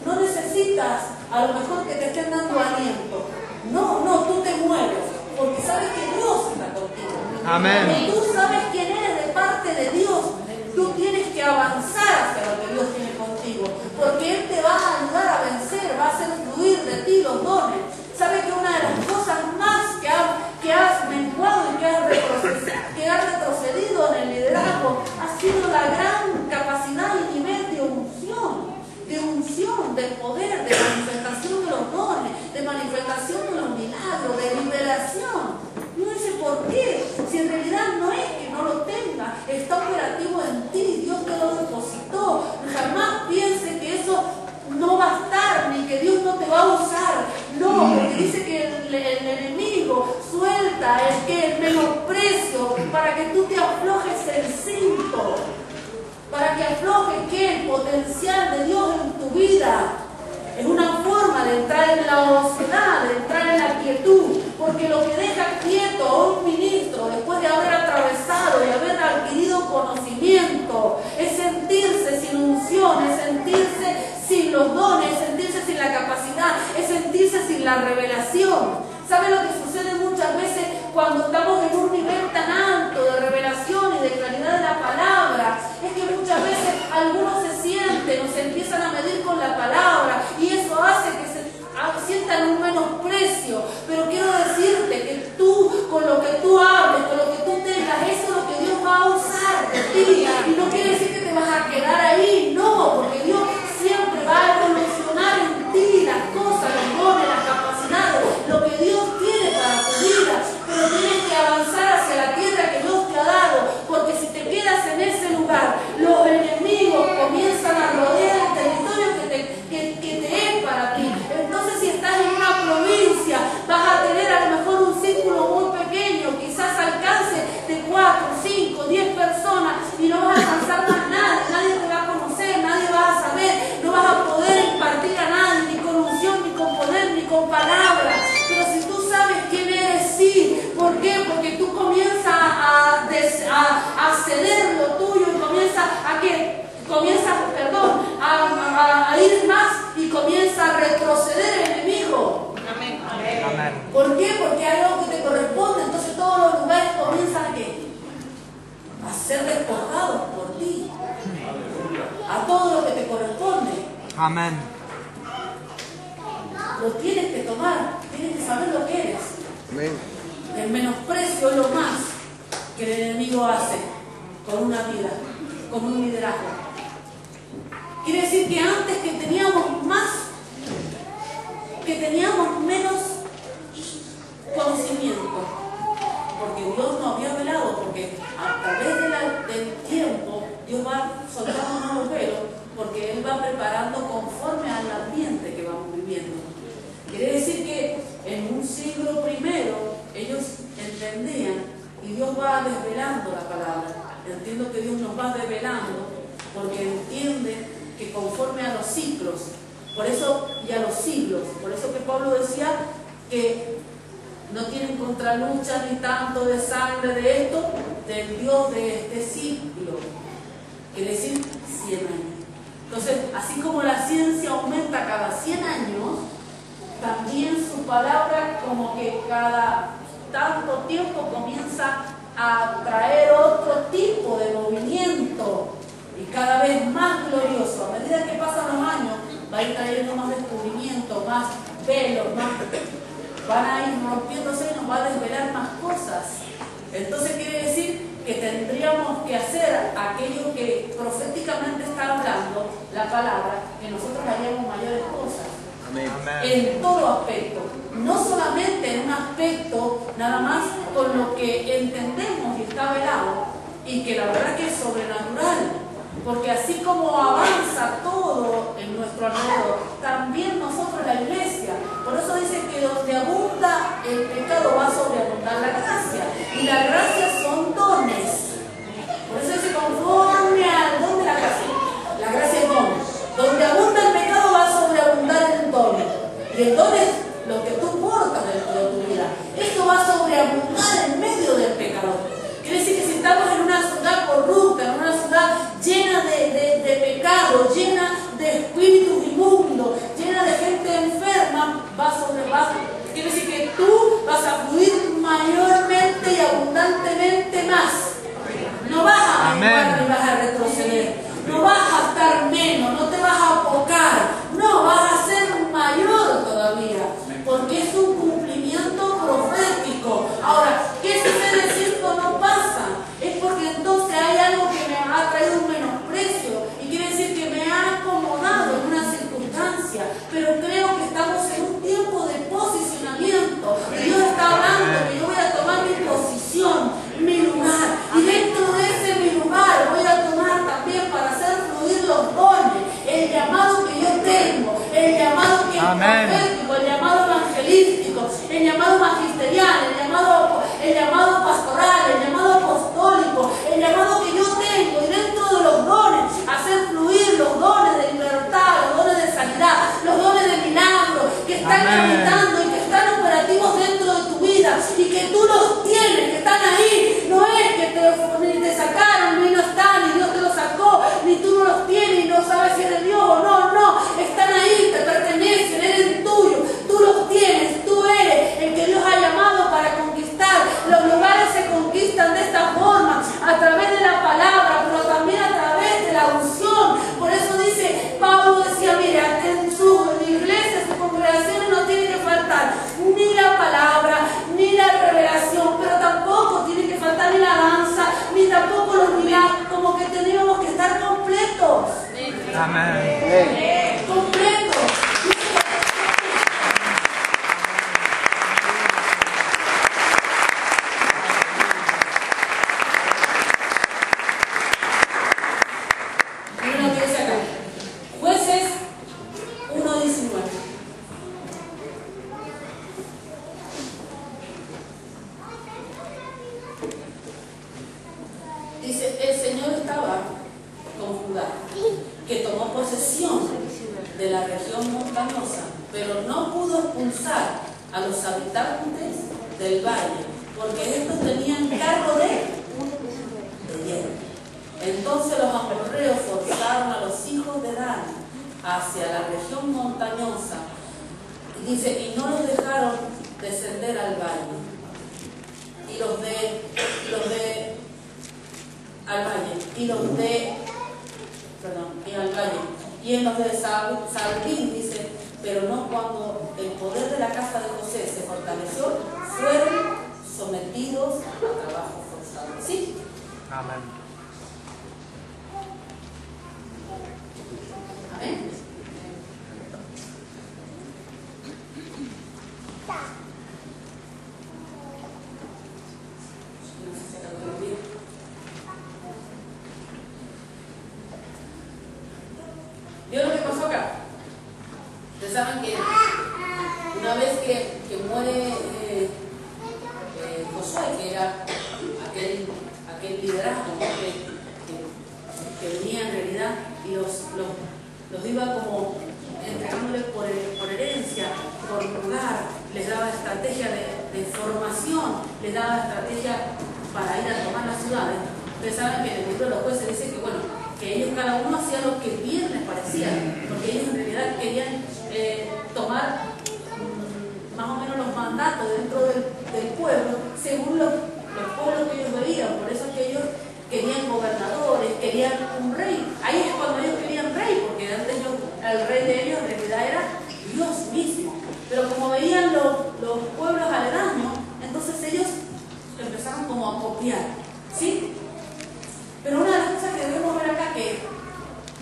no necesitas a lo mejor que te estén dando aliento. No, tú te mueves, porque sabes que Dios está contigo. Amén. Cuando tú sabes quién eres de parte de Dios, tú tienes que avanzar hacia lo que Dios tiene contigo, porque Él te va a ayudar a vencer, va a hacer fluir de ti los dones. ¿Sabe que una de las cosas más que has menguado y que has retrocedido en el liderazgo ha sido la gran capacidad y nivel de unción, de poder, de manifestación de los dones, de manifestación de los milagros, de liberación? No sé por qué, si en realidad no es que no lo tenga, está operativo en ti, Dios te lo depositó. Jamás piense que eso no va a estar, ni que Dios no te va a usar. No, porque dice que el enemigo suelta el menosprecio para que tú te aflojes el cinto, para que aflojes el potencial de Dios en tu vida. Es una forma de entrar en la ociosidad, de entrar en la quietud, porque lo que deja quieto a un ministro después de haber atravesado y haber adquirido conocimiento es sentirse sin unción, es sentirse sin los dones, es sentirse sin la capacidad, es sentirse sin la revelación. ¿Sabe lo que sucede muchas veces cuando estamos en un nivel tan alto de revelación y de claridad de la palabra? Es que muchas veces algunos se sienten o se empiezan a medir con la palabra y eso hace que se sientan un menosprecio. Pero quiero decirte que tú, con lo que tú hables, con lo que tú tengas, eso es lo que Dios va a usar de ti. Y no quiere decir que te vas a quedar ahí, no, porque Dios siempre va a evolucionar en ti las cosas, los dones, las capacidades, lo que Dios tiene para tu vida. Pero tienes que avanzar hacia la tierra que Dios te ha dado, porque si te quedas en ese lugar, los enemigos comienzan a rodear el territorio que te es para ti. Entonces, si estás en una provincia, vas a tener a lo mejor un círculo muy pequeño, quizás alcance de 4, 5, 10 personas y no vas a alcanzar más nadie te va a conocer, nadie va a saber, no vas a poder impartir a nadie, ni con unción, ni con poder, ni con palabras. Pero si tú sabes quién eres, sí. ¿Por qué? Porque tú comienzas a ceder lo tuyo y comienzas a ir más y comienza a retroceder el enemigo. Amén. ¿Por qué? Porque hay algo que te corresponde. Entonces todos los lugares comienzan a ser despojados por ti. A todo lo que te corresponde. Amén. Lo tienes que tomar. Tienes que saber lo que eres. Amén. El menosprecio es lo más que el enemigo hace con una vida, con un liderazgo. Quiere decir que antes que teníamos menos conocimiento, porque Dios nos había velado, porque a través del tiempo Dios va soltando nuevos velos, porque Él va preparando conforme al ambiente que vamos viviendo. Quiere decir que en un siglo primero ellos entendían y Dios va desvelando la palabra. Entiendo que Dios nos va desvelando porque entiende que conforme a los ciclos, por eso y a los siglos, por eso que Pablo decía que no tienen contralucha ni tanto de sangre de esto, del Dios de este siglo, quiere decir 100 años. Entonces, así como la ciencia aumenta cada 100 años, también su palabra como que cada tanto tiempo comienza a traer otro tipo de movimiento y cada vez más glorioso. A medida que pasan los años, va a ir trayendo más descubrimiento, más velos, van a ir rompiéndose y nos va a desvelar más cosas. Entonces quiere decir que tendríamos que hacer aquello que proféticamente está hablando la palabra, que nosotros haríamos mayores cosas. Amén. En todo aspecto, no solamente en un aspecto nada más con lo que entendemos y está velado, y que la verdad que es sobrenatural, porque así como avanza todo en nuestro alrededor, también nosotros la iglesia, por eso dice que donde abunda el pecado va a sobreabundar la gracia, y la gracia son dones, por eso dice conforme al don de la gracia. La gracia es don. Donde abunda el pecado va a sobreabundar el don. Y el don es lo que tú portas dentro de tu vida. Esto va a sobreabundar en medio del pecador. Quiere decir que si estamos en una ciudad corrupta, en una ciudad llena de pecado, llena de espíritus inmundos, llena de gente enferma, quiere decir que tú vas a fluir mayormente y abundantemente más. No vas a menguar ni vas a retroceder. No vas a estar menos, no te vas a apocar, no, vas a ser mayor todavía, porque es un cumplimiento profético. Ahora, ¿qué sucede si esto no pasa? Es porque entonces hay algo que me ha traído un menosprecio y quiere decir que me ha acomodado en una circunstancia, pero creo que estamos en un tiempo de posicionamiento y Dios está hablando que yo voy a tomar mi posición, mi lugar, y dentro de ese mi lugar voy a tomar también para hacer fluir los dones, el llamado que yo tengo, el llamado que es profético, el llamado evangelístico, el llamado magisterial, el llamado pastoral, el llamado apostólico, el llamado que yo tengo, y dentro de los dones hacer fluir los dones de libertad, los dones de sanidad, los dones de milagro que están tramitando y que están operativos dentro de tu vida y que tú los tienes, que están ahí. No es que te sacaron, ni no están, ni Dios te los sacó, ni tú no los tienes y no sabes si es de Dios o no, no, están ahí, te pertenecen, eres tuyo, tú los tienes, tú eres el que Dios ha llamado para conquistar. Los lugares se conquistan de esta forma, a través de la palabra, pero también a través de la unción. Por eso dice, Pablo decía, mira, en su iglesia, sus congregaciones no tiene que faltar ni la palabra, ni la revelación, pero tampoco tiene que faltar ni la danza, ni tampoco los milagros, como que tenemos que estar completos. Amén. Completos. Miren lo que dice acá. Jueces 1:19. Dice, el Señor estaba con Judá, que tomó posesión de la región montañosa, pero no pudo expulsar a los habitantes del valle, porque estos tenían cargo de hierro. Entonces los amorreos forzaron a los hijos de Dan hacia la región montañosa, y dice, y no los dejaron descender al valle. Y en los de Salbín dice, pero no cuando el poder de la casa de José se fortaleció, fueron sometidos a trabajo forzado. ¿Sí? Amén. Amén. ¿Vio lo que pasó acá? Ustedes saben que una vez que muere Josué, que era aquel liderazgo, ¿no? que venía en realidad y los iba como entregándoles por herencia, por lugar, les daba estrategia de formación, les daba estrategia para ir a tomar las ciudades. Ustedes saben que en el libro de los jueces dice que, bueno, que ellos cada uno hacía lo que bien les parecía, porque ellos en realidad querían tomar más o menos los mandatos dentro del pueblo, según los pueblos que ellos veían. Por eso es que ellos querían gobernadores, querían un rey. Ahí es cuando ellos querían rey, porque antes el rey de ellos en realidad era Dios mismo. Pero como veían los pueblos aledaños, entonces ellos empezaron como a copiar, ¿sí? Pero una de las cosas que debemos ver acá que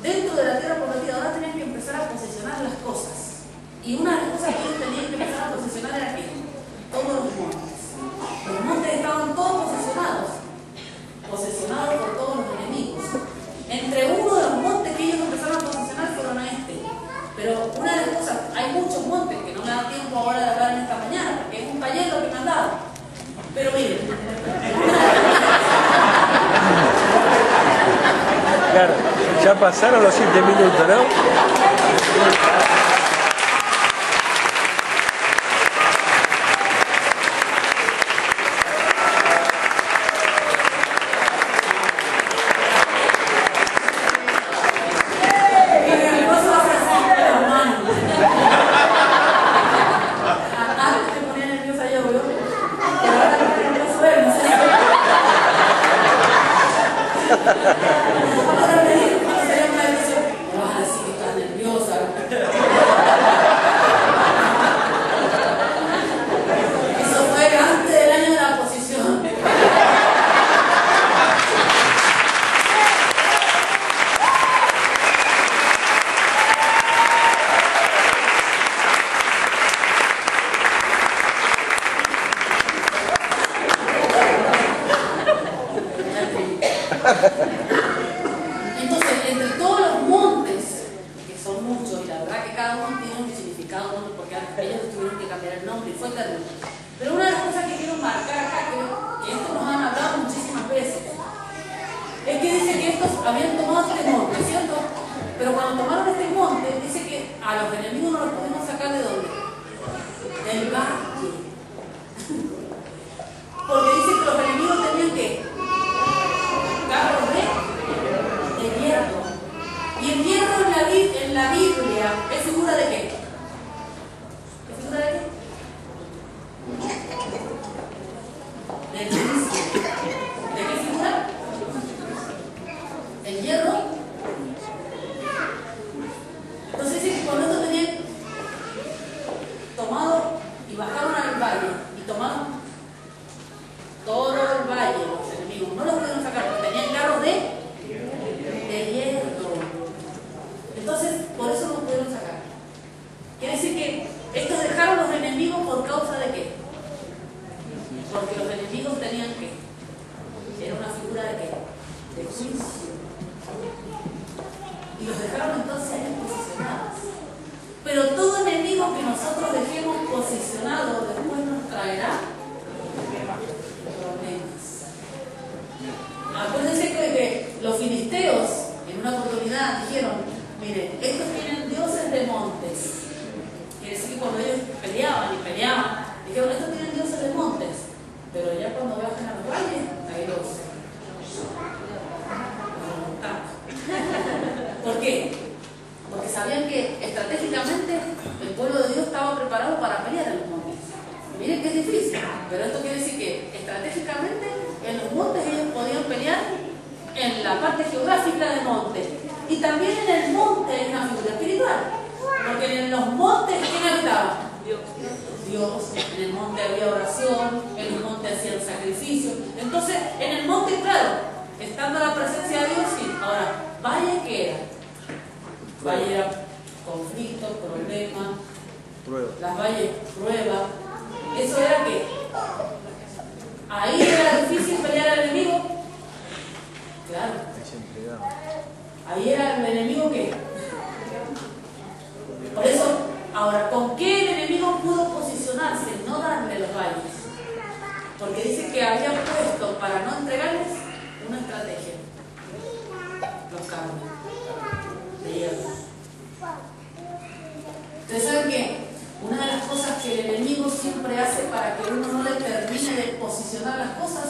dentro de la tierra prometida ahora tenían que empezar a posesionar las cosas. Y una de las cosas que ellos tenían que empezar a posesionar era que todos los montes. Los montes estaban todos posesionados por todos los enemigos. Entre uno de los montes que ellos empezaron a posesionar fueron a este. Pero una de las cosas, hay muchos montes que no me da tiempo ahora de hablar en esta mañana, porque es un taller lo que me han dado. Pero miren. Claro, ya pasaron los 7 minutos, ¿no? Entonces, entre todos los montes, que son muchos, y la verdad que cada uno tiene un significado, porque ellos tuvieron que cambiar el nombre y fue terrible. Pero una de las cosas que quiero marcar acá, que esto nos han hablado muchísimas veces, es que dice que estos habían tomado este monte, ¿cierto? Pero cuando tomaron este monte, dice que a los enemigos no los pudimos sacar ¿de dónde? Del valle. Porque dice que los enemigos tenían que carros de hierro. Y el hierro en la Biblia es figura de qué? ¿Es figura de qué? Del juicio. ¿De qué figura? El hierro. Entonces dice que cuando esto tenían tomado y bajaron al valle y tomaron todo el valle, los enemigos, no los pudieron sacar porque tenían carros de hierro. Entonces, por eso no pudieron sacar. Quiere decir que estos dejaron los enemigos por causa de qué? Porque los enemigos tenían que. Era una figura de qué? De juicio. Y los dejaron entonces ahí posicionados. Pero todo enemigo que nosotros dejemos posicionado después nos traerá problemas. Acuérdense que los filisteos en una oportunidad dijeron, miren, estos tienen dioses de montes. Quiere decir que cuando ellos peleaban, dijeron, estos tienen dioses de montes. Pero ya cuando bajan a los valles, ahí los montaban. ¿Por qué? Porque sabían que estratégicamente el pueblo de Dios estaba preparado para pelear en los montes. Miren que es difícil, pero esto quiere decir que estratégicamente en los montes ellos podían pelear en la parte geográfica del monte. Y también en el monte hay una figura espiritual. Porque en los montes, ¿quién habitaba? Dios. En el monte había oración, en el monte hacían sacrificios. Entonces, en el monte, claro, estando la presencia de Dios, sí. Ahora, valle, ¿qué era? Valle era conflictos, problemas, las valles, pruebas. Eso era que ahí era difícil pelear al enemigo. Claro. Ahí era el enemigo que. Por eso, ahora, ¿con qué el enemigo pudo posicionarse? No darle los valles. Porque dice que había puesto para no entregarles una estrategia. Los carros de hierro. Ustedes saben que una de las cosas que el enemigo siempre hace para que uno no le termine de posicionar las cosas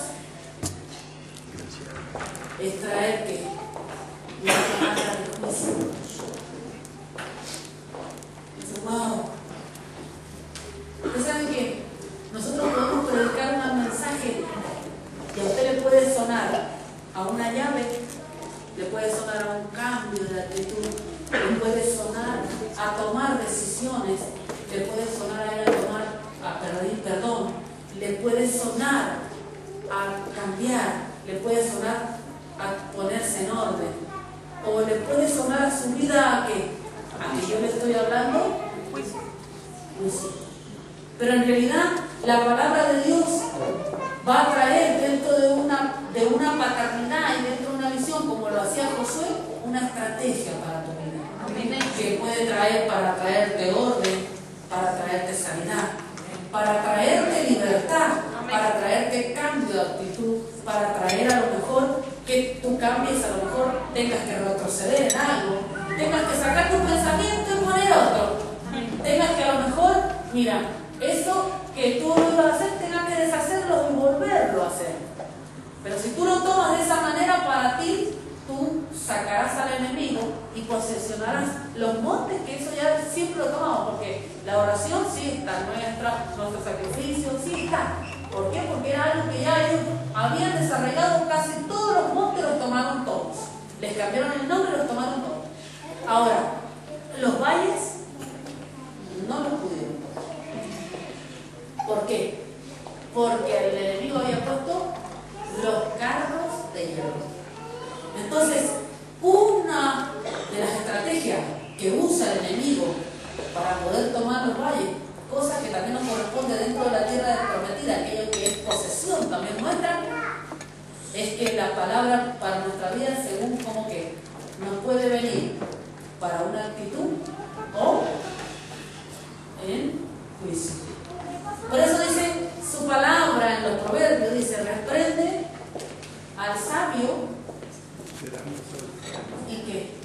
es traer que una palabra de juicio. Dice, wow. Ustedes saben que nosotros podemos predicar un mensaje que a usted le puede sonar a una llave, le puede sonar a un cambio de actitud, le puede sonar a tomar decisiones, le puede sonar a él a tomar, a pedir perdón, le puede sonar a cambiar, le puede sonar a ponerse en orden, o le puede sonar a su vida a que yo le estoy hablando, juicio. Pero en realidad la palabra de Dios va a traer dentro de una paternidad y dentro de una visión, como lo hacía Josué, una estrategia para tu vida, que puede traer para traerte orden, para traerte sanidad, para traerte libertad, para traerte cambio de actitud, para traer a lo mejor que tú cambies, a lo mejor tengas que retroceder en algo, tengas que sacar tu pensamiento y poner otro, tengas que a lo mejor, mira, eso que tú no ibas a hacer, tengas que deshacerlo y volverlo a hacer. Pero si tú lo tomas de esa manera, para ti, tú sacarás al enemigo y posesionarás los montes, que eso ya siempre lo tomamos, porque la oración sí está, nuestro sacrificio sí está. ¿Por qué? Porque era algo que ya ellos habían desarrollado, casi todos los montes los tomaron todos. Les cambiaron el nombre y los tomaron todos. Ahora, los valles no los pudieron. ¿Por qué? Porque el enemigo había puesto los carros de hierro. Entonces, una de las estrategias que usa el enemigo para poder tomar los valles, cosa que también nos corresponde dentro de la tierra prometida, aquello que es posesión también nuestra, es que la palabra para nuestra vida, según como que nos puede venir para una actitud o en juicio. Por eso dice su palabra en los proverbios, dice, reprende al sabio y que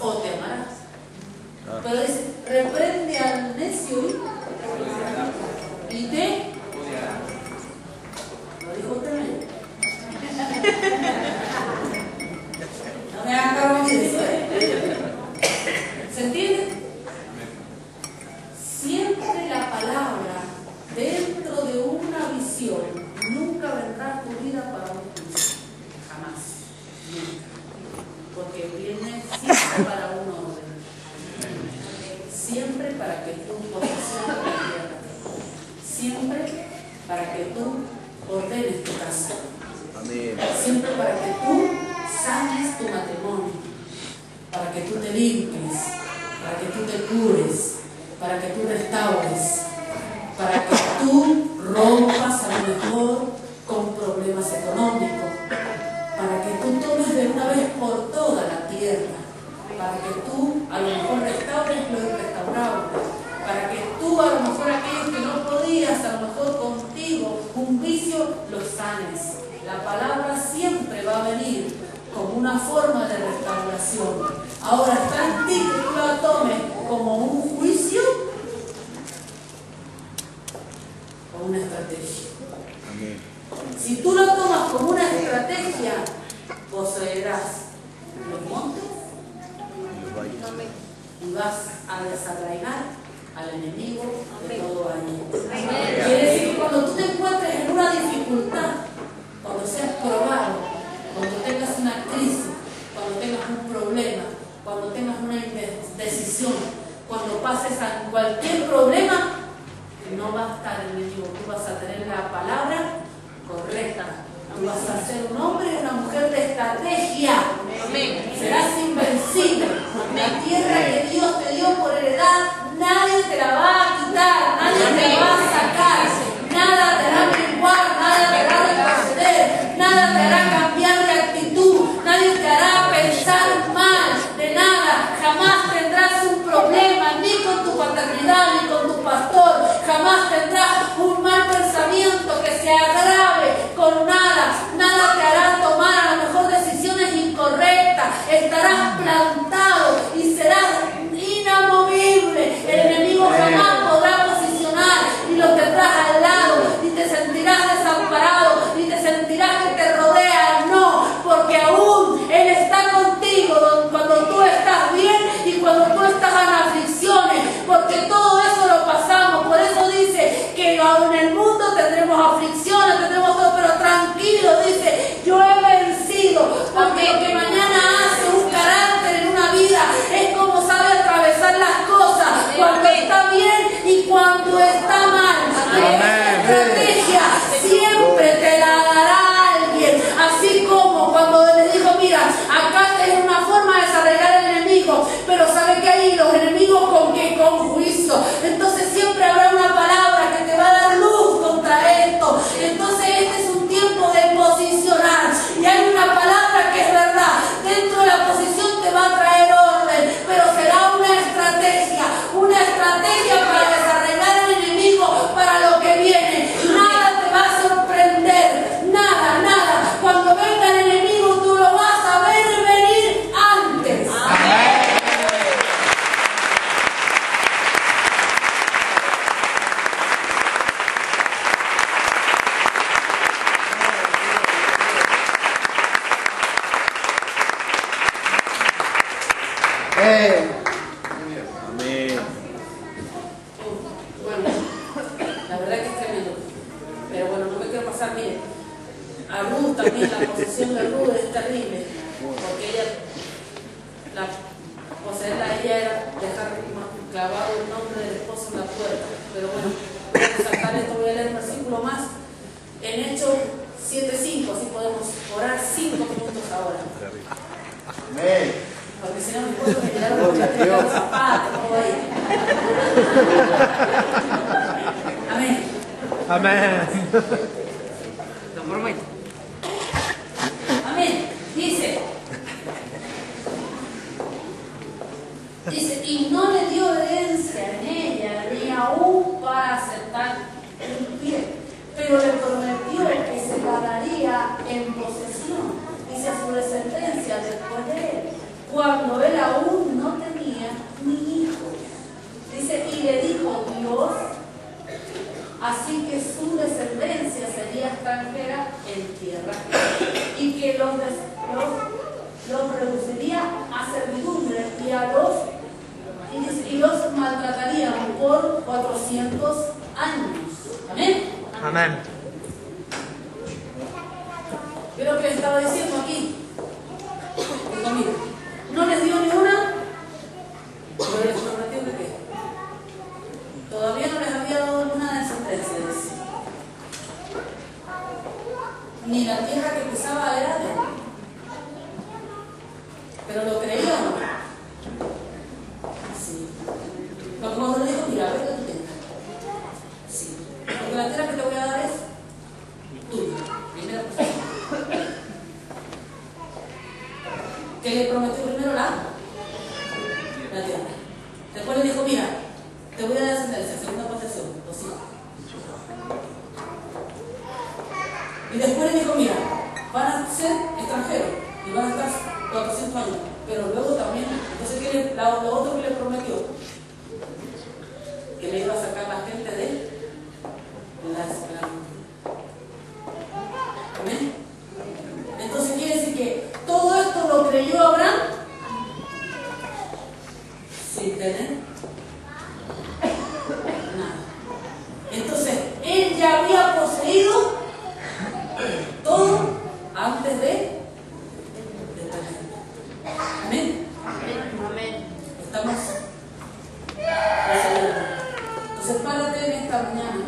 o te amarás. Pero dice, reprende al necio y te lo dijo usted. No me hagan cargo de eso, ¿se entiende? Siempre la palabra dentro de una visión nunca vendrá a tu vida para un juicio, jamás, nunca, porque viene siempre para un orden, siempre para que tú posesiones la tierra, siempre para que tú ordenes tu casa, siempre para que tú sanes tu matrimonio, para que tú te limpies, para que tú te cures, para que tú restaures, para que tú rompas a lo mejor con problemas económicos, para que tú tomes de una vez por toda la tierra, para que tú a lo mejor restaures lo irrestaurable, para que tú a lo mejor aquellos que no podías, a lo mejor contigo, un vicio, los sanes. La palabra siempre va a venir como una forma de restauración. Ahora está en ti que tú la tomes como un juicio o una estrategia. Amén. Si tú lo tomas como una estrategia, poseerás los montes y vas a desarraigar al enemigo de todo año. Quiere decir que cuando tú te encuentres en una dificultad, cuando seas probado, cuando tengas una crisis, cuando tengas un problema, cuando tengas una indecisión, cuando pases a cualquier problema, no va a estar el enemigo, tú vas a tener la palabra correcta, tú vas a ser un hombre y una mujer de estrategia. Serás invencible. La tierra que Dios te dio por heredad, nadie te la va a quitar, nadie te la va a sacar, nada te hará Cristo. Entonces siempre habrá una palabra que te va a dar luz contra esto. Entonces este es un tiempo de posicionar. Y hay una palabra que es verdad. Dentro de la posición te va a traer orden, pero será una estrategia para desarraigar al enemigo para lo que viene. Nada te va a sorprender, nada. Cuando venga el enemigo tú lo vas a ver venir antes. Amén. Amén. Bueno, la verdad que es tremendo. Pero bueno, no me quiero pasar, mire. A Ruth también, la posesión de Ruth es terrible. Porque ella, poseerla a ella era dejar clavado el nombre del esposo en la puerta. Pero bueno, vamos a sacar esto, voy a leer un versículo más. En Hechos 7:5, así podemos orar 5 minutos ahora. Amén. Porque si no me puedo mirar los zapatos, todo ahí. Amén. Amén. Lo prometo. Amén. Dice, y no le dio herencia en ella, ni aún para aceptar un pie, pero le prometió que se ganaría en posesión, dice a su descendencia después de él, cuando él aún no tenía ni hijo. Dice, y le dijo Dios, así que su descendencia sería extranjera en tierra, y que los reduciría a servidumbre y los maltratarían por 400 años. Amén. Amén. Pero lo que estaba diciendo aquí, digo, mira, no les dio ni una, pero les prometió que qué. Todavía no les había dado ninguna descendencia, dice. Ni la tierra que pisaba era de él. Pero lo creía o no. Sí. Pero cuando le dijo, mira, ve que tú tengas. Sí. Porque la tierra que te voy a dar es tuya. Primera posición. Que le prometió primero la tierra. Después le dijo, mira, te voy a dar descendencia, segunda posesión, los hijos. Y después le dijo, mira, van a ser extranjeros y van a estar 400 años. Pero luego también, entonces lo otro que le prometió, que le iba a sacar la gente de la esclavitud. ¿Amén? Entonces quiere decir que todo esto lo creyó Abraham sin tener nada. Entonces, él ya había poseído todo antes de tener. Amén. Amén. Estamos poseídos. Entonces, párate en esta mañana.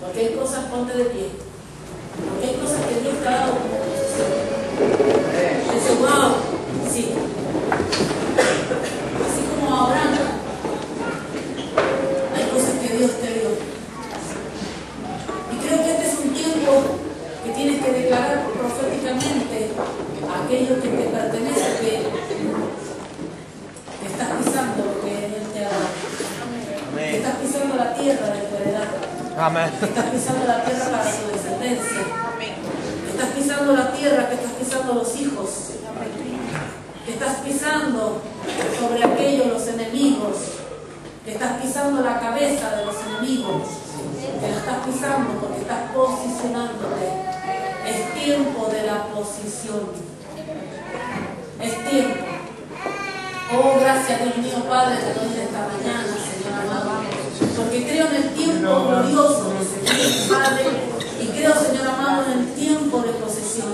Porque hay cosas, ponte de pie. Porque hay cosas que Dios te ha dado como posesión. Dice, wow, sí. Así como Abraham, hay cosas que Dios te dio. Y creo que este es un tiempo que tienes que declarar proféticamente aquello que te pertenece, que estás pisando lo que Él te ha dado. Que estás pisando la tierra de tu heredad. Amén. Que estás pisando la tierra para su descendencia. Que estás pisando la tierra, que estás pisando los hijos. Que estás pisando sobre aquellos los enemigos. Que estás pisando la cabeza de los enemigos. Que la estás pisando porque estás posicionándote. Es tiempo de la posición. Es tiempo. Oh, gracias Dios mío, Padre, te doy de esta mañana, Señor amado. Porque creo en el tiempo glorioso de Señor Padre. Y creo, Señor amado, en el tiempo de posesión.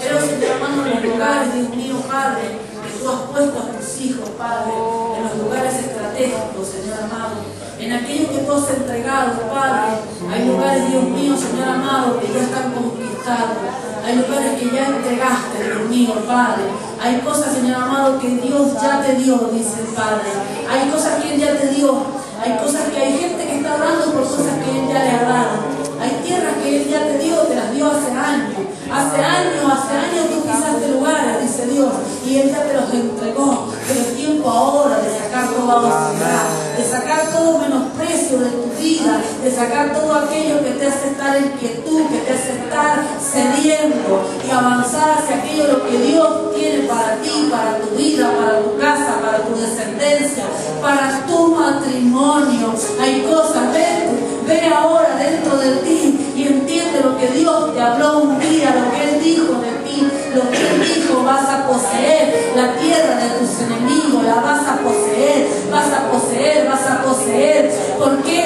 Creo, Señor amado, en los lugares, Dios mío, Padre, que tú has puesto a tus hijos, Padre, en los lugares estratégicos, Señor amado, en aquello que tú has entregado, Padre. Hay lugares, Dios mío, Señor amado, que ya están conquistados. Hay lugares que ya entregaste, Dios mío, Padre. Hay cosas, Señor amado, que Dios ya te dio, dice el Padre. Hay cosas que Él ya te dio. Hay cosas que hay gente que está orando por cosas que Él ya le ha dado. Hay tierras que Él ya te dio, te las dio hace años. Hace años tú pisaste lugares, dice Dios, y Él ya te los entregó. Pero es tiempo ahora de sacar toda oscuridad, de sacar todo menosprecio de tu vida, de sacar todo aquello que te hace estar en quietud, que te hace estar sediento y avanzar hacia aquello lo que Dios tiene para ti, para tu vida, para tu casa, para tu descendencia, para tu matrimonio. Hay cosas, ve ahora dentro de ti y entiende lo que Dios te habló un día, lo que Él dijo de ti, lo que Él dijo: vas a poseer la tierra de tus enemigos, la vas a poseer, vas a poseer, vas a poseer. ¿Por qué?